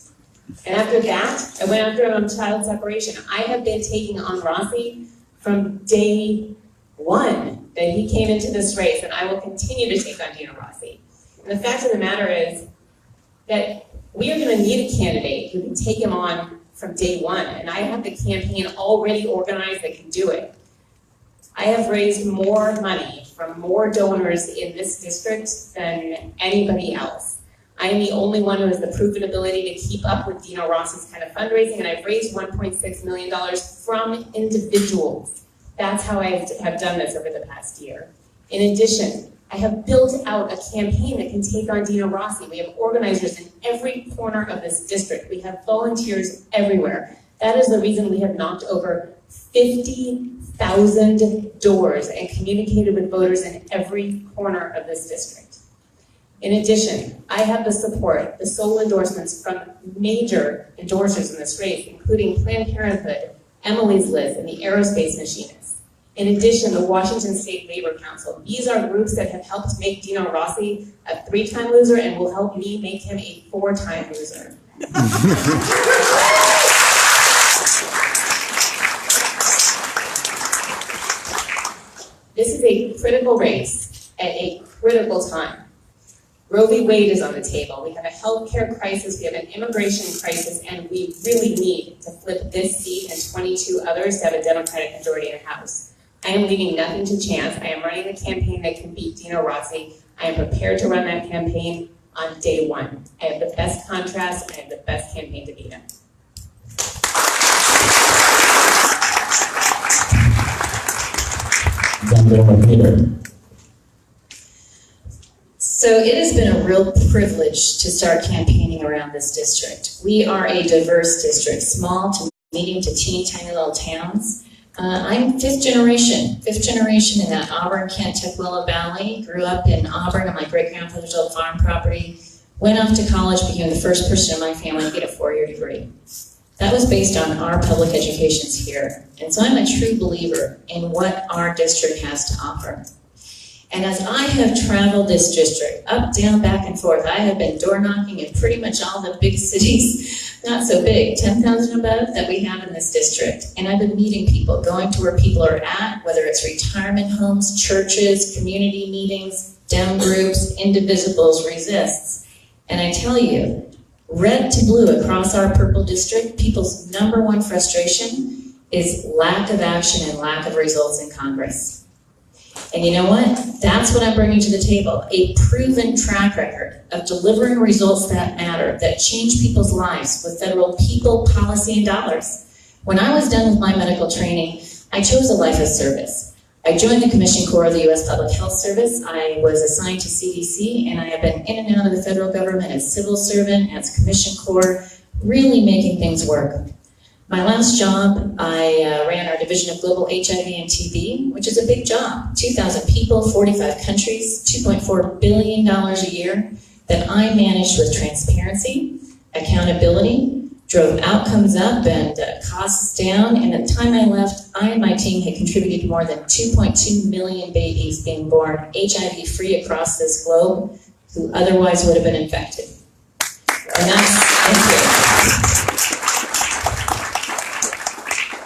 K: And after that, I went after him on child separation. I have been taking on Rossi from day one that he came into this race, and I will continue to take on Dino Rossi. And the fact of the matter is that we are going to need a candidate who can take him on from day one, and I have the campaign already organized that can do it. I have raised more money from more donors in this district than anybody else. I am the only one who has the proven ability to keep up with Dino Rossi's kind of fundraising, and I've raised $1.6 million from individuals. That's how I have done this over the past year. In addition, I have built out a campaign that can take on Dino Rossi. We have organizers in every corner of this district. We have volunteers everywhere. That is the reason we have knocked over 50,000 doors and communicated with voters in every corner of this district. In addition, I have the support, the sole endorsements from major endorsers in this race, including Planned Parenthood, Emily's List, and the Aerospace Machinists. In addition, the Washington State Labor Council. These are groups that have helped make Dino Rossi a 3-time loser and will help me make him a 4-time loser. This is a critical race at a critical time. Roe v. Wade is on the table. We have a healthcare crisis, we have an immigration crisis, and we really need to flip this seat and 22 others to have a Democratic majority in the House. I am leaving nothing to chance. I am running a campaign that can beat Dino Rossi. I am prepared to run that campaign on day one. I have the best contrast, I have the best campaign to beat him.
I: So it has been a real privilege to start campaigning around this district. We are a diverse district, small to medium to teeny tiny little towns. I'm fifth generation in that Auburn, Kent, Tukwila Valley. Grew up in Auburn on my great-grandfather's old farm property. Went off to college, became the first person in my family to get a 4-year degree. That was based on our public educations here. And so I'm a true believer in what our district has to offer. And as I have traveled this district, up, down, back, and forth, I have been door knocking in pretty much all the big cities, not so big, 10,000 above, that we have in this district. And I've been meeting people, going to where people are at, whether it's retirement homes, churches, community meetings, down groups, indivisibles, resists. And I tell you, red to blue across our purple district, people's #1 frustration is lack of action and lack of results in Congress. And you know what? That's what I'm bringing to the table, a proven track record of delivering results that matter, that change people's lives with federal people, policy, and dollars. When I was done with my medical training, I chose a life of service. I joined the Commission Corps of the U.S. Public Health Service. I was assigned to CDC, and I have been in and out of the federal government as civil servant, as Commission Corps, really making things work. My last job, I ran our Division of Global HIV and TB, which is a big job. 2,000 people, 45 countries, $2.4 billion a year that I managed with transparency, accountability, drove outcomes up and costs down. And at the time I left, I and my team had contributed to more than 2.2 million babies being born HIV-free across this globe who otherwise would have been infected.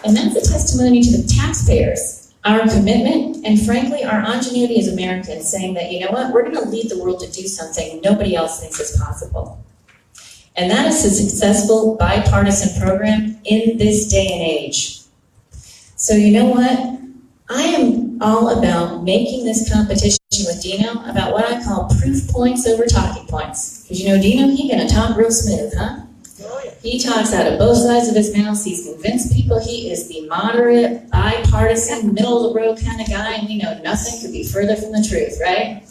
I: And that's a testimony to the taxpayers, our commitment, and frankly, our ingenuity as Americans saying that, you know what, we're going to lead the world to do something nobody else thinks is possible. And that is a successful bipartisan program in this day and age. So you know what? I am all about making this competition with Dino about what I call proof points over talking points. Because you know Dino, he's going to talk real smooth, huh? He talks out of both sides of his mouth. He's convinced people he is the moderate, bipartisan, middle-of-the-road kind of guy, and we know nothing could be further from the truth, right?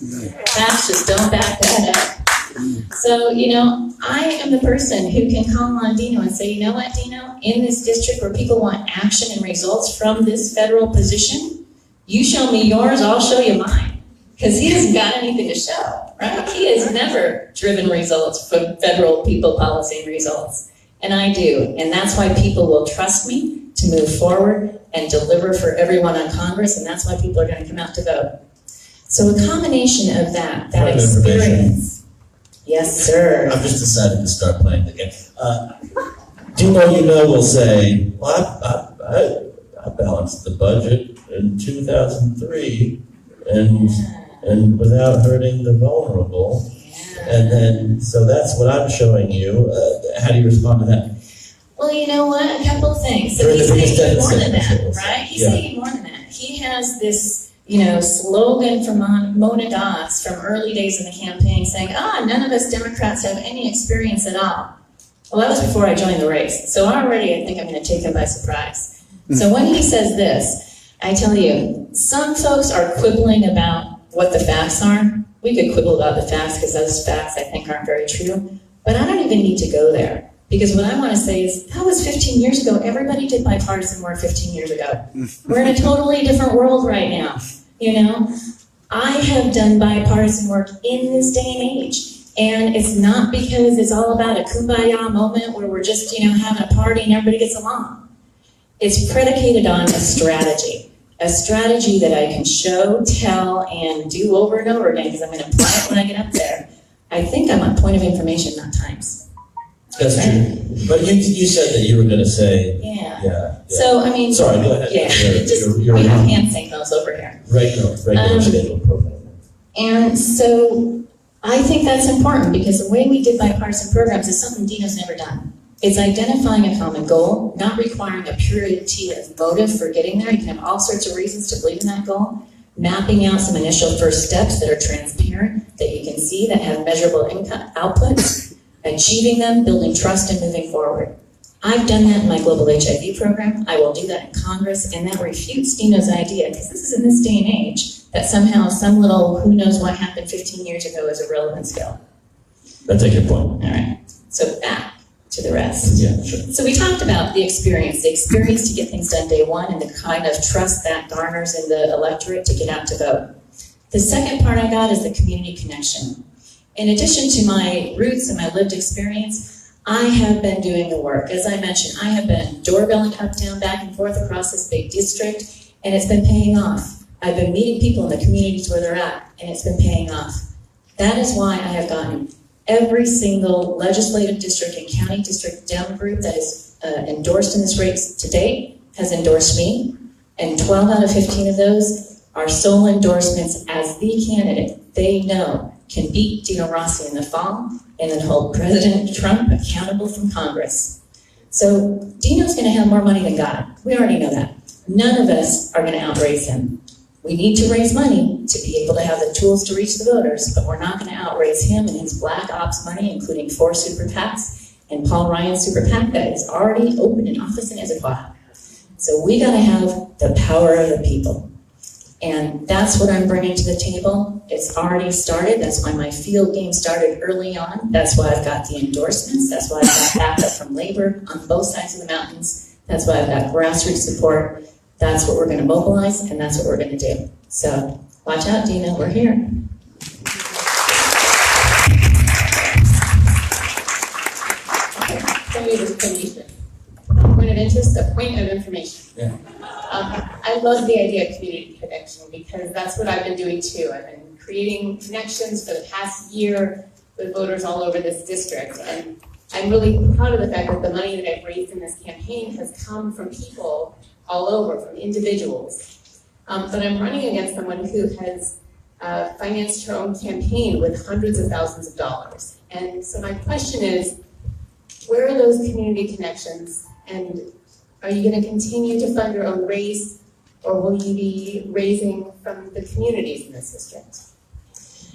I: Facts just don't back that up. So, you know, I am the person who can call on Dino and say, you know what, Dino, in this district where people want action and results from this federal position, you show me yours, I'll show you mine. Because he hasn't got anything to show, right? He has never driven results from federal people policy and results. And I do. And that's why people will trust me to move forward and deliver for everyone on Congress. And that's why people are going to come out to vote. So a combination of that experience. Yes, sir.
H: I've just decided to start playing the game. Dino, you know, will say, well, I balanced the budget in 2003 and without hurting the vulnerable. And then, so that's what I'm showing you. How do you respond to that?
I: Well, you know what? A couple of things. So he's saying more than that, right? He's saying more than that. He has this, you know, slogan from Mona Doss from early days in the campaign saying, none of us Democrats have any experience at all. Well, that was before I joined the race. So already I think I'm going to take him by surprise. So when he says this, I tell you, some folks are quibbling about what the facts are. We could quibble about the facts because those facts I think aren't very true. But I don't even need to go there. Because what I want to say is, that was 15 years ago. Everybody did bipartisan work 15 years ago. We're in a totally different world right now. You know, I have done bipartisan work in this day and age. And it's not because it's all about a kumbaya moment where we're just, you know, having a party and everybody gets along. It's predicated on a strategy that I can show, tell, and do over and over again because I'm going to apply it when I get up there. I think I'm on point of information, not times.
H: That's true. But you said that you were going to say... Yeah.
I: So, I mean...
H: Sorry, go ahead.
I: Yeah,
H: you're
I: we have hand signals over here.
H: Regular scheduled program.
I: And so, I think that's important because the way we did bipartisan programs is something Dino's never done. It's identifying a common goal, not requiring a purity of motive for getting there. You can have all sorts of reasons to believe in that goal. Mapping out some initial first steps that are transparent, that you can see, that have measurable outputs. Achieving them, building trust, and moving forward. I've done that in my global HIV program. I will do that in Congress, and that refutes Dino's idea, because this is in this day and age, that somehow some little who knows what happened 15 years ago is a relevant skill.
H: That's a good point.
I: All right, so back to the rest.
H: Yeah, sure.
I: So we talked about the experience to get things done day one and the kind of trust that garners in the electorate to get out to vote. The second part I got is the community connection. In addition to my roots and my lived experience, I have been doing the work. As I mentioned, I have been doorbelling up, down, back and forth across this big district, and it's been paying off. I've been meeting people in the communities where they're at, and it's been paying off. That is why I have gotten every single legislative district and county district Dem group that is endorsed in this race to date has endorsed me, and 12 out of 15 of those are sole endorsements as the candidate they know can beat Dino Rossi in the fall and then hold President Trump accountable from Congress. So Dino's going to have more money than God. We already know that. None of us are going to outraise him. We need to raise money to be able to have the tools to reach the voters, but we're not going to outraise him and his black ops money, including 4 super PACs and Paul Ryan's super PAC that is already open in office in Issapauga. So we got to have the power of the people. And that's what I'm bringing to the table. It's already started. That's why my field game started early on. That's why I've got the endorsements. That's why I've got backup from labor on both sides of the mountains. That's why I've got grassroots support. That's what we're going to mobilize, and that's what we're going to do. So watch out, Dina, we're here.
K: Point of interest, a point of information.
H: Yeah.
K: I love the idea of community connection because that's what I've been doing too. I've been creating connections for the past year with voters all over this district, and I'm really proud of the fact that the money that I've raised in this campaign has come from people all over, from individuals. But I'm running against someone who has financed her own campaign with hundreds of thousands of dollars. And so my question is, where are those community connections? And are you going to continue to fund your own race, or will you be raising from the communities in this district?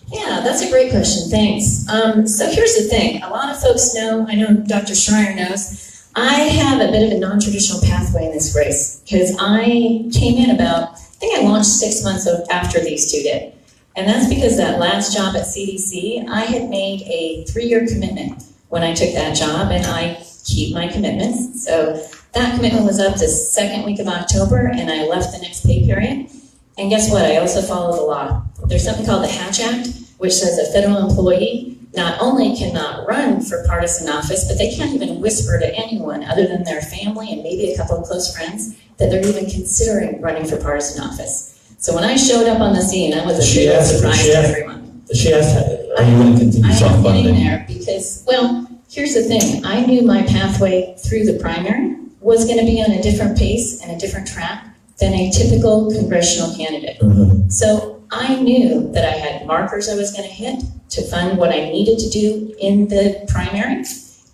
I: Yeah, that's a great question, thanks. So here's the thing, a lot of folks know, I know Dr. Schreier knows, I have a bit of a non-traditional pathway in this race, because I came in about, I think I launched 6 months after these two did. And that's because that last job at CDC, I had made a 3-year commitment when I took that job, and I keep my commitments. So that commitment was up the second week of October, and I left the next pay period. And guess what? I also follow the law. There's something called the Hatch Act, which says a federal employee not only cannot run for partisan office, but they can't even whisper to anyone other than their family and maybe a couple of close friends that they're even considering running for partisan office. So when I showed up on the scene, I was a big surprise to everyone.
H: She asked, are you going to continue self-funding?
I: I'm getting there because, well, here's the thing. I knew my pathway through the primary was going to be on a different pace and a different track than a typical congressional candidate.
H: Mm-hmm.
I: So I knew that I had markers I was going to hit to fund what I needed to do in the primary,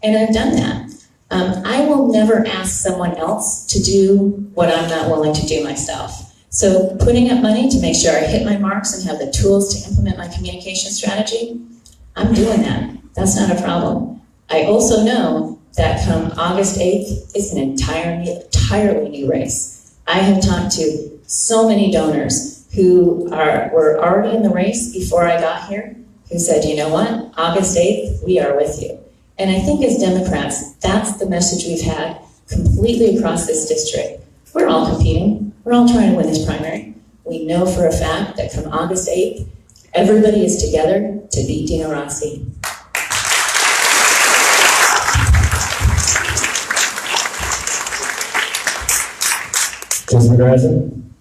I: and I've done that. I will never ask someone else to do what I'm not willing to do myself. So putting up money to make sure I hit my marks and have the tools to implement my communication strategy, I'm doing that. That's not a problem. I also know that come August 8th, it's an entirely new race. I have talked to so many donors who were already in the race before I got here, who said, you know what, August 8th, we are with you. And I think as Democrats, that's the message we've had completely across this district. We're all competing. We're all trying to win this primary. We know for a fact that come August 8th, everybody is together to beat Dino Rossi.
H: Councilman Grazen?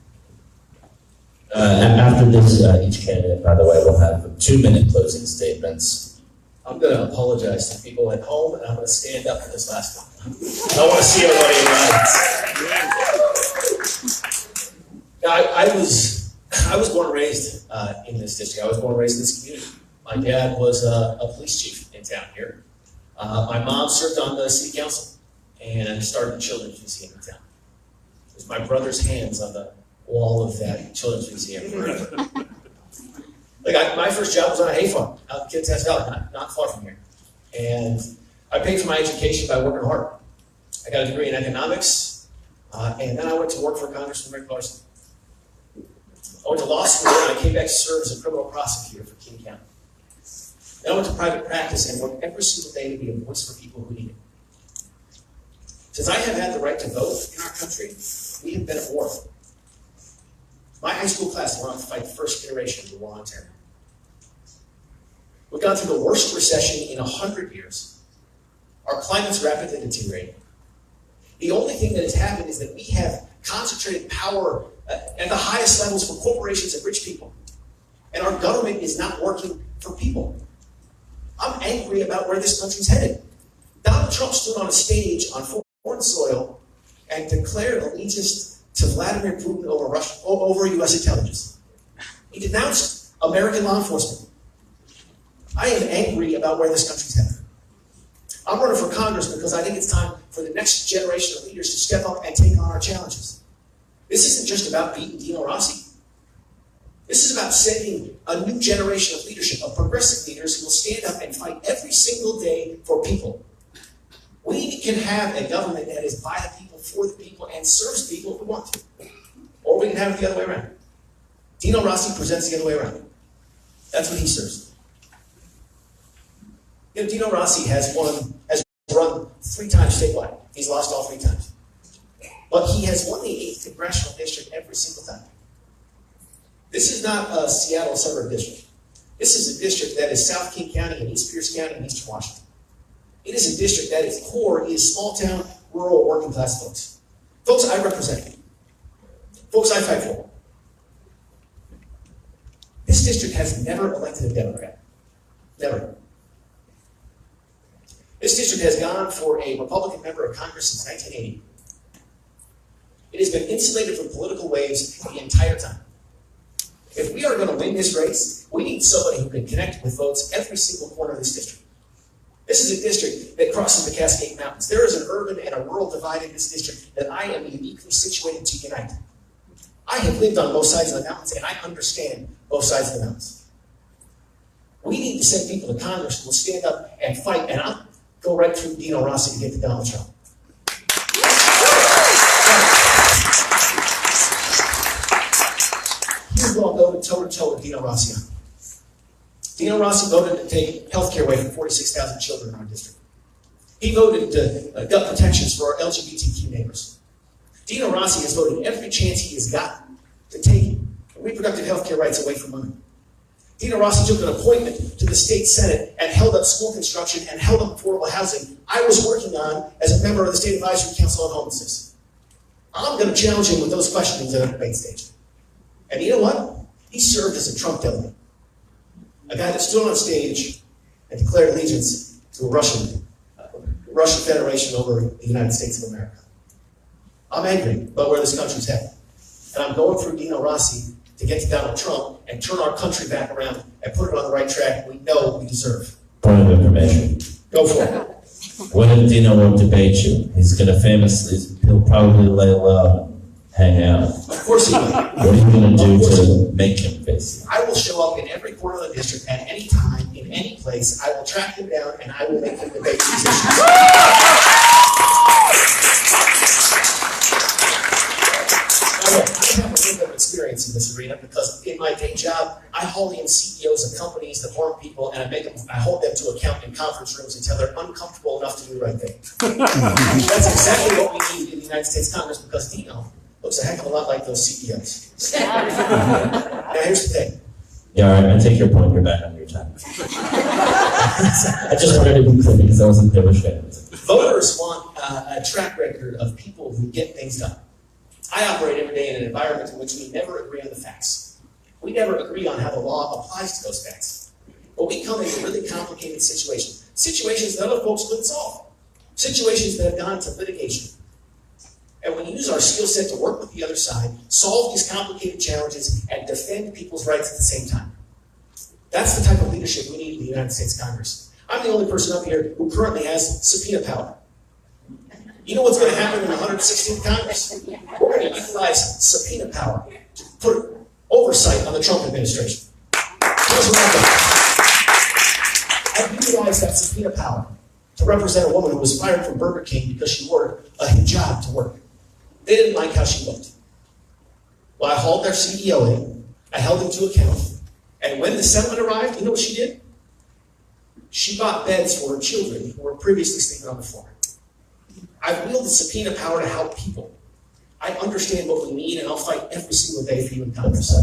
H: After this, each candidate, by the way, will have 2-minute closing statements.
J: I'm going to apologize to people at home, and I'm going to stand up for this last one. I want to see everybody in the audience. I was born and raised in this district. I was born and raised in this community. My dad was a police chief in town here. My mom served on the city council and started the children's museum in town. It was my brother's hands on the wall of that children's museum forever. My first job was on a hay farm out in Kittitas Valley, not far from here. And I paid for my education by working hard. I got a degree in economics, and then I went to work for Congressman Rick Larson. I went to law school and I came back to serve as a criminal prosecutor for King County. Then I went to private practice and worked every single day to be a voice for people who need it. Since I have had the right to vote in our country, we have been at war. My high school class went on to fight the first iteration of the war on terror. We've gone through the worst recession in 100 years. Our climate's rapidly deteriorating. The only thing that has happened is that we have concentrated power at the highest levels for corporations and rich people. And our government is not working for people. I'm angry about where this country's headed. Donald Trump stood on a stage on foreign soil and declared allegiance to Vladimir Putin over U.S. intelligence. He denounced American law enforcement. I am angry about where this country's headed. I'm running for Congress because I think it's time for the next generation of leaders to step up and take on our challenges. This isn't just about beating Dino Rossi. This is about setting a new generation of leadership, of progressive leaders who will stand up and fight every single day for people. We can have a government that is by the people, for the people, and serves the people if we want to. Or we can have it the other way around. Dino Rossi presents the other way around. That's what he serves. You know, Dino Rossi has run 3 times statewide. He's lost all 3 times. But he has won the 8th congressional district every single time. This is not a Seattle suburb district. This is a district that is South King County and East Pierce County and Eastern Washington. It is a district that its core is small town, rural, working class folks. Folks I represent. Folks I fight for. This district has never elected a Democrat. Never. This district has gone for a Republican member of Congress since 1980. It has been insulated from political waves the entire time. If we are going to win this race, we need somebody who can connect with votes every single corner of this district. This is a district that crosses the Cascade Mountains. There is an urban and a rural divide in this district that I am uniquely situated to unite. I have lived on both sides of the mountains, and I understand both sides of the mountains. We need to send people to Congress who will stand up and fight, and I'll go right through Dino Rossi to get to Donald Trump. Here's what I'll go toe-to-toe with Dino Rossi on. Dino Rossi voted to take health care away from 46,000 children in our district. He voted to gut protections for our LGBTQ neighbors. Dino Rossi has voted every chance he has gotten to take reproductive health care rights away from women. Dino Rossi took an appointment to the state senate and held up school construction and held up affordable housing I was working on as a member of the State Advisory Council on Homelessness. I'm going to challenge him with those questions at a debate stage. And you know what? He served as a Trump delegate. A guy that stood on stage and declared allegiance to a Russian Federation over the United States of America. I'm angry about where this country's headed. And I'm going through Dino Rossi to get to Donald Trump and turn our country back around and put it on the right track we know we deserve.
H: Point of information.
J: Go for it.
H: When if Dino won't debate you, he'll probably lay low and hang out.
J: Of course he will.
H: What are you going to do to make him face you?
J: I will show up in every corner of the district at any time, in any place. I will track him down and I will make him debate these issues. I have a little bit of experience in this arena because in my day job, I haul in CEOs of companies that harm people and I hold them to account in conference rooms until they're uncomfortable enough to do the right thing. That's exactly what we need in the United States Congress because Dino looks a heck of a lot like those CEOs. Now here's the thing.
H: Yeah, all right, I take your point. You're back on your time. I just wanted to be clear because I wasn't there with Shannon's.
J: Voters want a track record of people who get things done. I operate every day in an environment in which we never agree on the facts. We never agree on how the law applies to those facts. But we come into really complicated situations. Situations that other folks couldn't solve. Situations that have gone to litigation. And we use our skill set to work with the other side, solve these complicated challenges, and defend people's rights at the same time. That's the type of leadership we need in the United States Congress. I'm the only person up here who currently has subpoena power. You know what's going to happen in the 116th Congress? We're going to utilize subpoena power to put oversight on the Trump administration. Here's what I've done. I've utilized that subpoena power to represent a woman who was fired from Burger King because she wore a hijab to work. They didn't like how she looked. Well, I hauled their CEO in, I held them to account. And when the settlement arrived, you know what she did? She bought beds for her children who were previously sleeping on the floor. I've wielded subpoena power to help people. I understand what we need, and I'll fight every single day for you in Congress.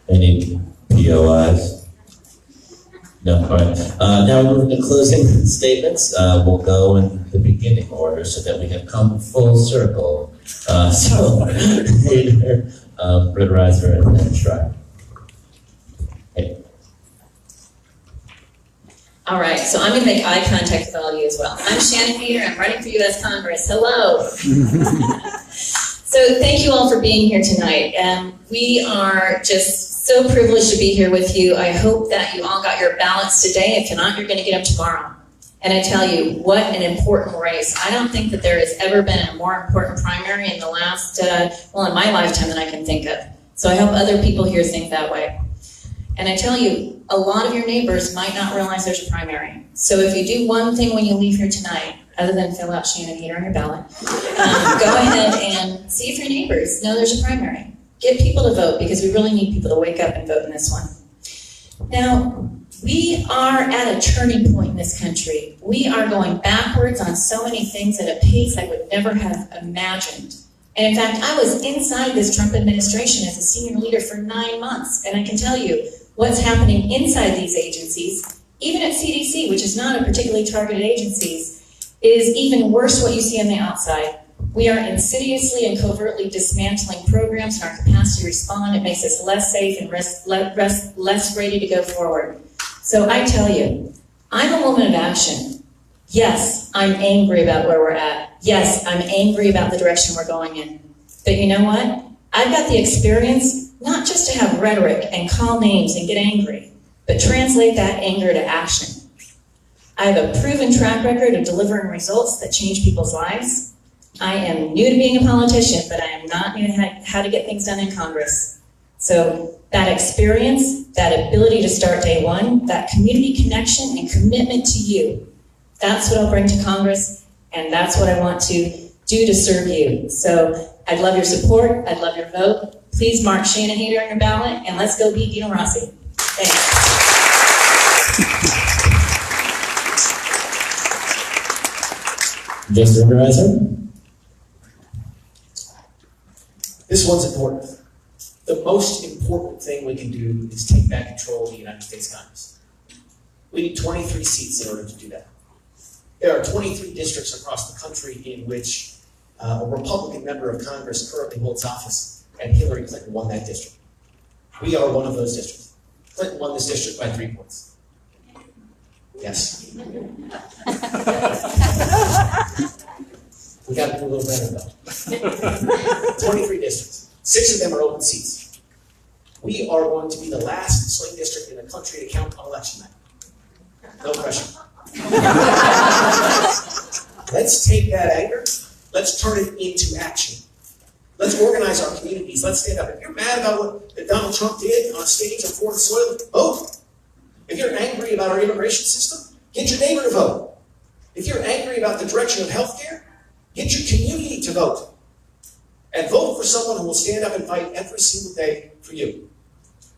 H: Any POIs? No, all right. Now we're moving to closing statements. We'll go in the beginning order so that we have come full circle. So, Hader, Brittreiser, and then Schreiber. Hey.
I: All right, so I'm going to make eye contact with all of you as well. I'm Shannon Hader. I'm running for U.S. Congress. Hello. So thank you all for being here tonight. We are just so privileged to be here with you. I hope that you all got your ballots today. If you're not, you're going to get them tomorrow. And I tell you, what an important race. I don't think that there has ever been a more important primary in the last, in my lifetime than I can think of. So I hope other people here think that way. And I tell you, a lot of your neighbors might not realize there's a primary. So if you do one thing when you leave here tonight, other than fill out Shannon Hader on your ballot, go ahead and see if your neighbors know there's a primary. Get people to vote, because we really need people to wake up and vote in this one. Now, we are at a turning point in this country. We are going backwards on so many things at a pace I would never have imagined. And in fact, I was inside this Trump administration as a senior leader for 9 months, and I can tell you what's happening inside these agencies, even at CDC, which is not a particularly targeted agency, is even worse what you see on the outside. We are insidiously and covertly dismantling programs and our capacity to respond. It makes us less safe and less ready to go forward. So I tell you, I'm a woman of action. Yes, I'm angry about where we're at. Yes, I'm angry about the direction we're going in. But you know what? I've got the experience not just to have rhetoric and call names and get angry, but translate that anger to action. I have a proven track record of delivering results that change people's lives. I am new to being a politician, but I am not new to how to get things done in Congress. So that experience, that ability to start day one, that community connection and commitment to you, that's what I'll bring to Congress, and that's what I want to do to serve you. So I'd love your support. I'd love your vote. Please mark Shannon Hader on your ballot, and let's go beat Dino Rossi. Thanks.
H: Just Brittreiser?
J: This one's important. The most important thing we can do is take back control of the United States Congress. We need 23 seats in order to do that. There are 23 districts across the country in which a Republican member of Congress currently holds office, and Hillary Clinton won that district. We are one of those districts. Clinton won this district by 3 points. Yes. We got to do a little better though. 23 districts. 6 of them are open seats. We are going to be the last swing district in the country to count on election night. No pressure. Let's take that anger. Let's turn it into action. Let's organize our communities. Let's stand up. If you're mad about what Donald Trump did on a stage on foreign soil, vote. If you're angry about our immigration system, get your neighbor to vote. If you're angry about the direction of healthcare, get your community to vote. And vote for someone who will stand up and fight every single day for you.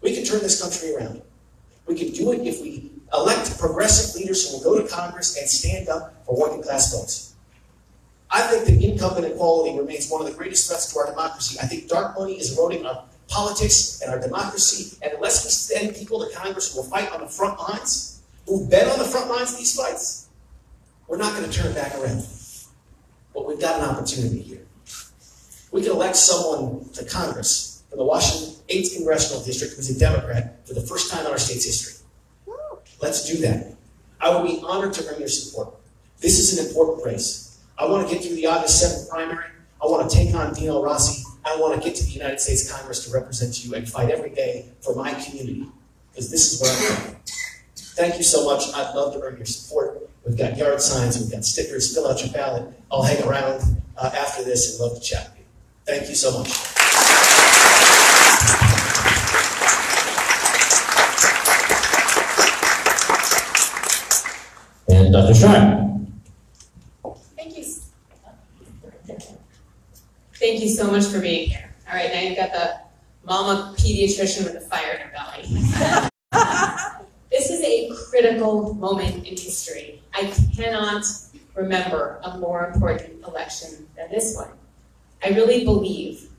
J: We can turn this country around. We can do it if we elect progressive leaders who will go to Congress and stand up for working class folks. I think that income inequality remains one of the greatest threats to our democracy. I think dark money is eroding our politics and our democracy, and unless we send people to Congress who will fight on the front lines, who've been on the front lines of these fights, we're not going to turn it back around. But we've got an opportunity here. We can elect someone to Congress from the Washington 8th Congressional District who's a Democrat for the first time in our state's history. Let's do that. I will be honored to earn your support. This is an important race. I want to get through the August 7th primary. I want to take on Dino Rossi. I want to get to the United States Congress to represent you and fight every day for my community, because this is where I'm from. Thank you so much. I'd love to earn your support. We've got yard signs, we've got stickers. Fill out your ballot. I'll hang around after this and love to chat with you. Thank you so much.
H: And Dr. Schreiber.
K: so much for being here. All right, now you've got the mama pediatrician with a fire in her belly. This is a critical moment in history. I cannot remember a more important election than this one. I really believe,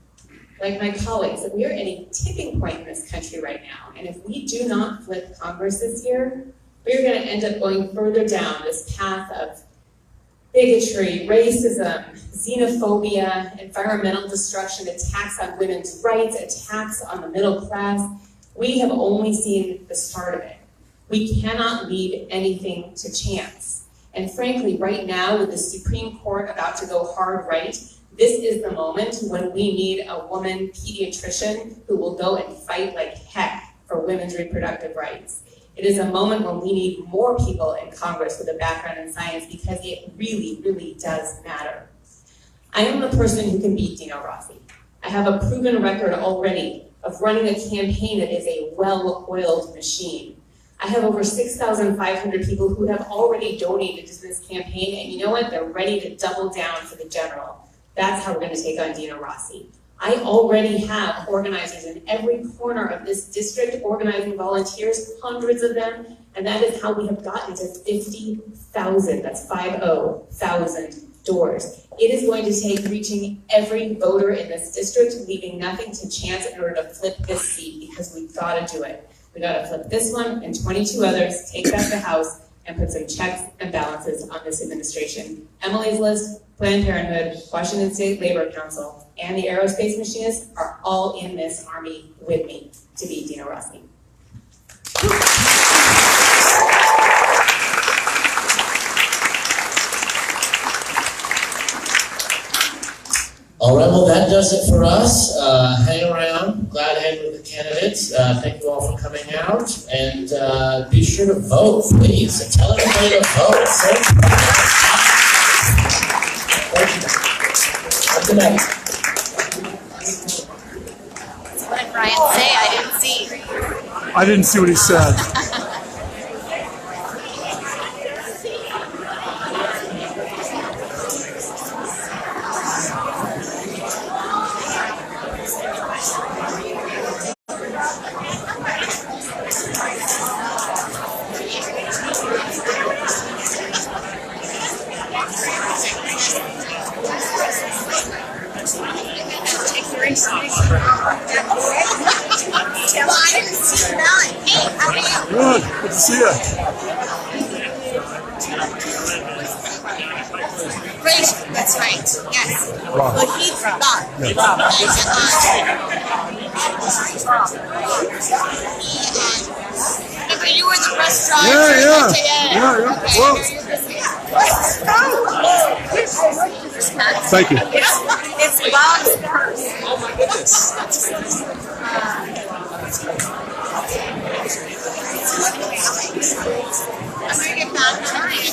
K: like my colleagues, that we are at a tipping point in this country right now. And if we do not flip Congress this year, we're going to end up going further down this path of bigotry, racism, xenophobia, environmental destruction, attacks on women's rights, attacks on the middle class. We have only seen the start of it. We cannot leave anything to chance. And frankly, right now, with the Supreme Court about to go hard right, this is the moment when we need a woman pediatrician who will go and fight like heck for women's reproductive rights. It is a moment when we need more people in Congress with a background in science because it really, really does matter. I am the person who can beat Dino Rossi. I have a proven record already of running a campaign that is a well-oiled machine. I have over 6,500 people who have already donated to this campaign, and you know what? They're ready to double down for the general. That's how we're going to take on Dino Rossi. I already have organizers in every corner of this district, organizing volunteers, hundreds of them, and that is how we have gotten to 50,000, that's 50,000 doors. It is going to take reaching every voter in this district, leaving nothing to chance in order to flip this seat, because we've got to do it. We got to flip this one and 22 others, take back the House, and put some checks and balances on this administration. Emily's List, Planned Parenthood, Washington State Labor Council, and the aerospace machinists are all in this army with me to beat Dino Rossi.
H: All right, well, that does it for us. Hang around. Glad to hang with the candidates. Thank you all for coming out. And be sure to vote, please. And tell everybody to vote. Good night.
G: What did Brian say? I didn't see.
A: I didn't see what he said. Good. Good to see you.
G: Great. That's right. Yes.
A: Rob.
G: Well, he's Rob.
A: Yes.
G: Remember, you were the restaurant.
A: Yeah. Well, thank you.
G: It's Bob's purse.
J: Oh my goodness.
G: I'm going to get back tonight.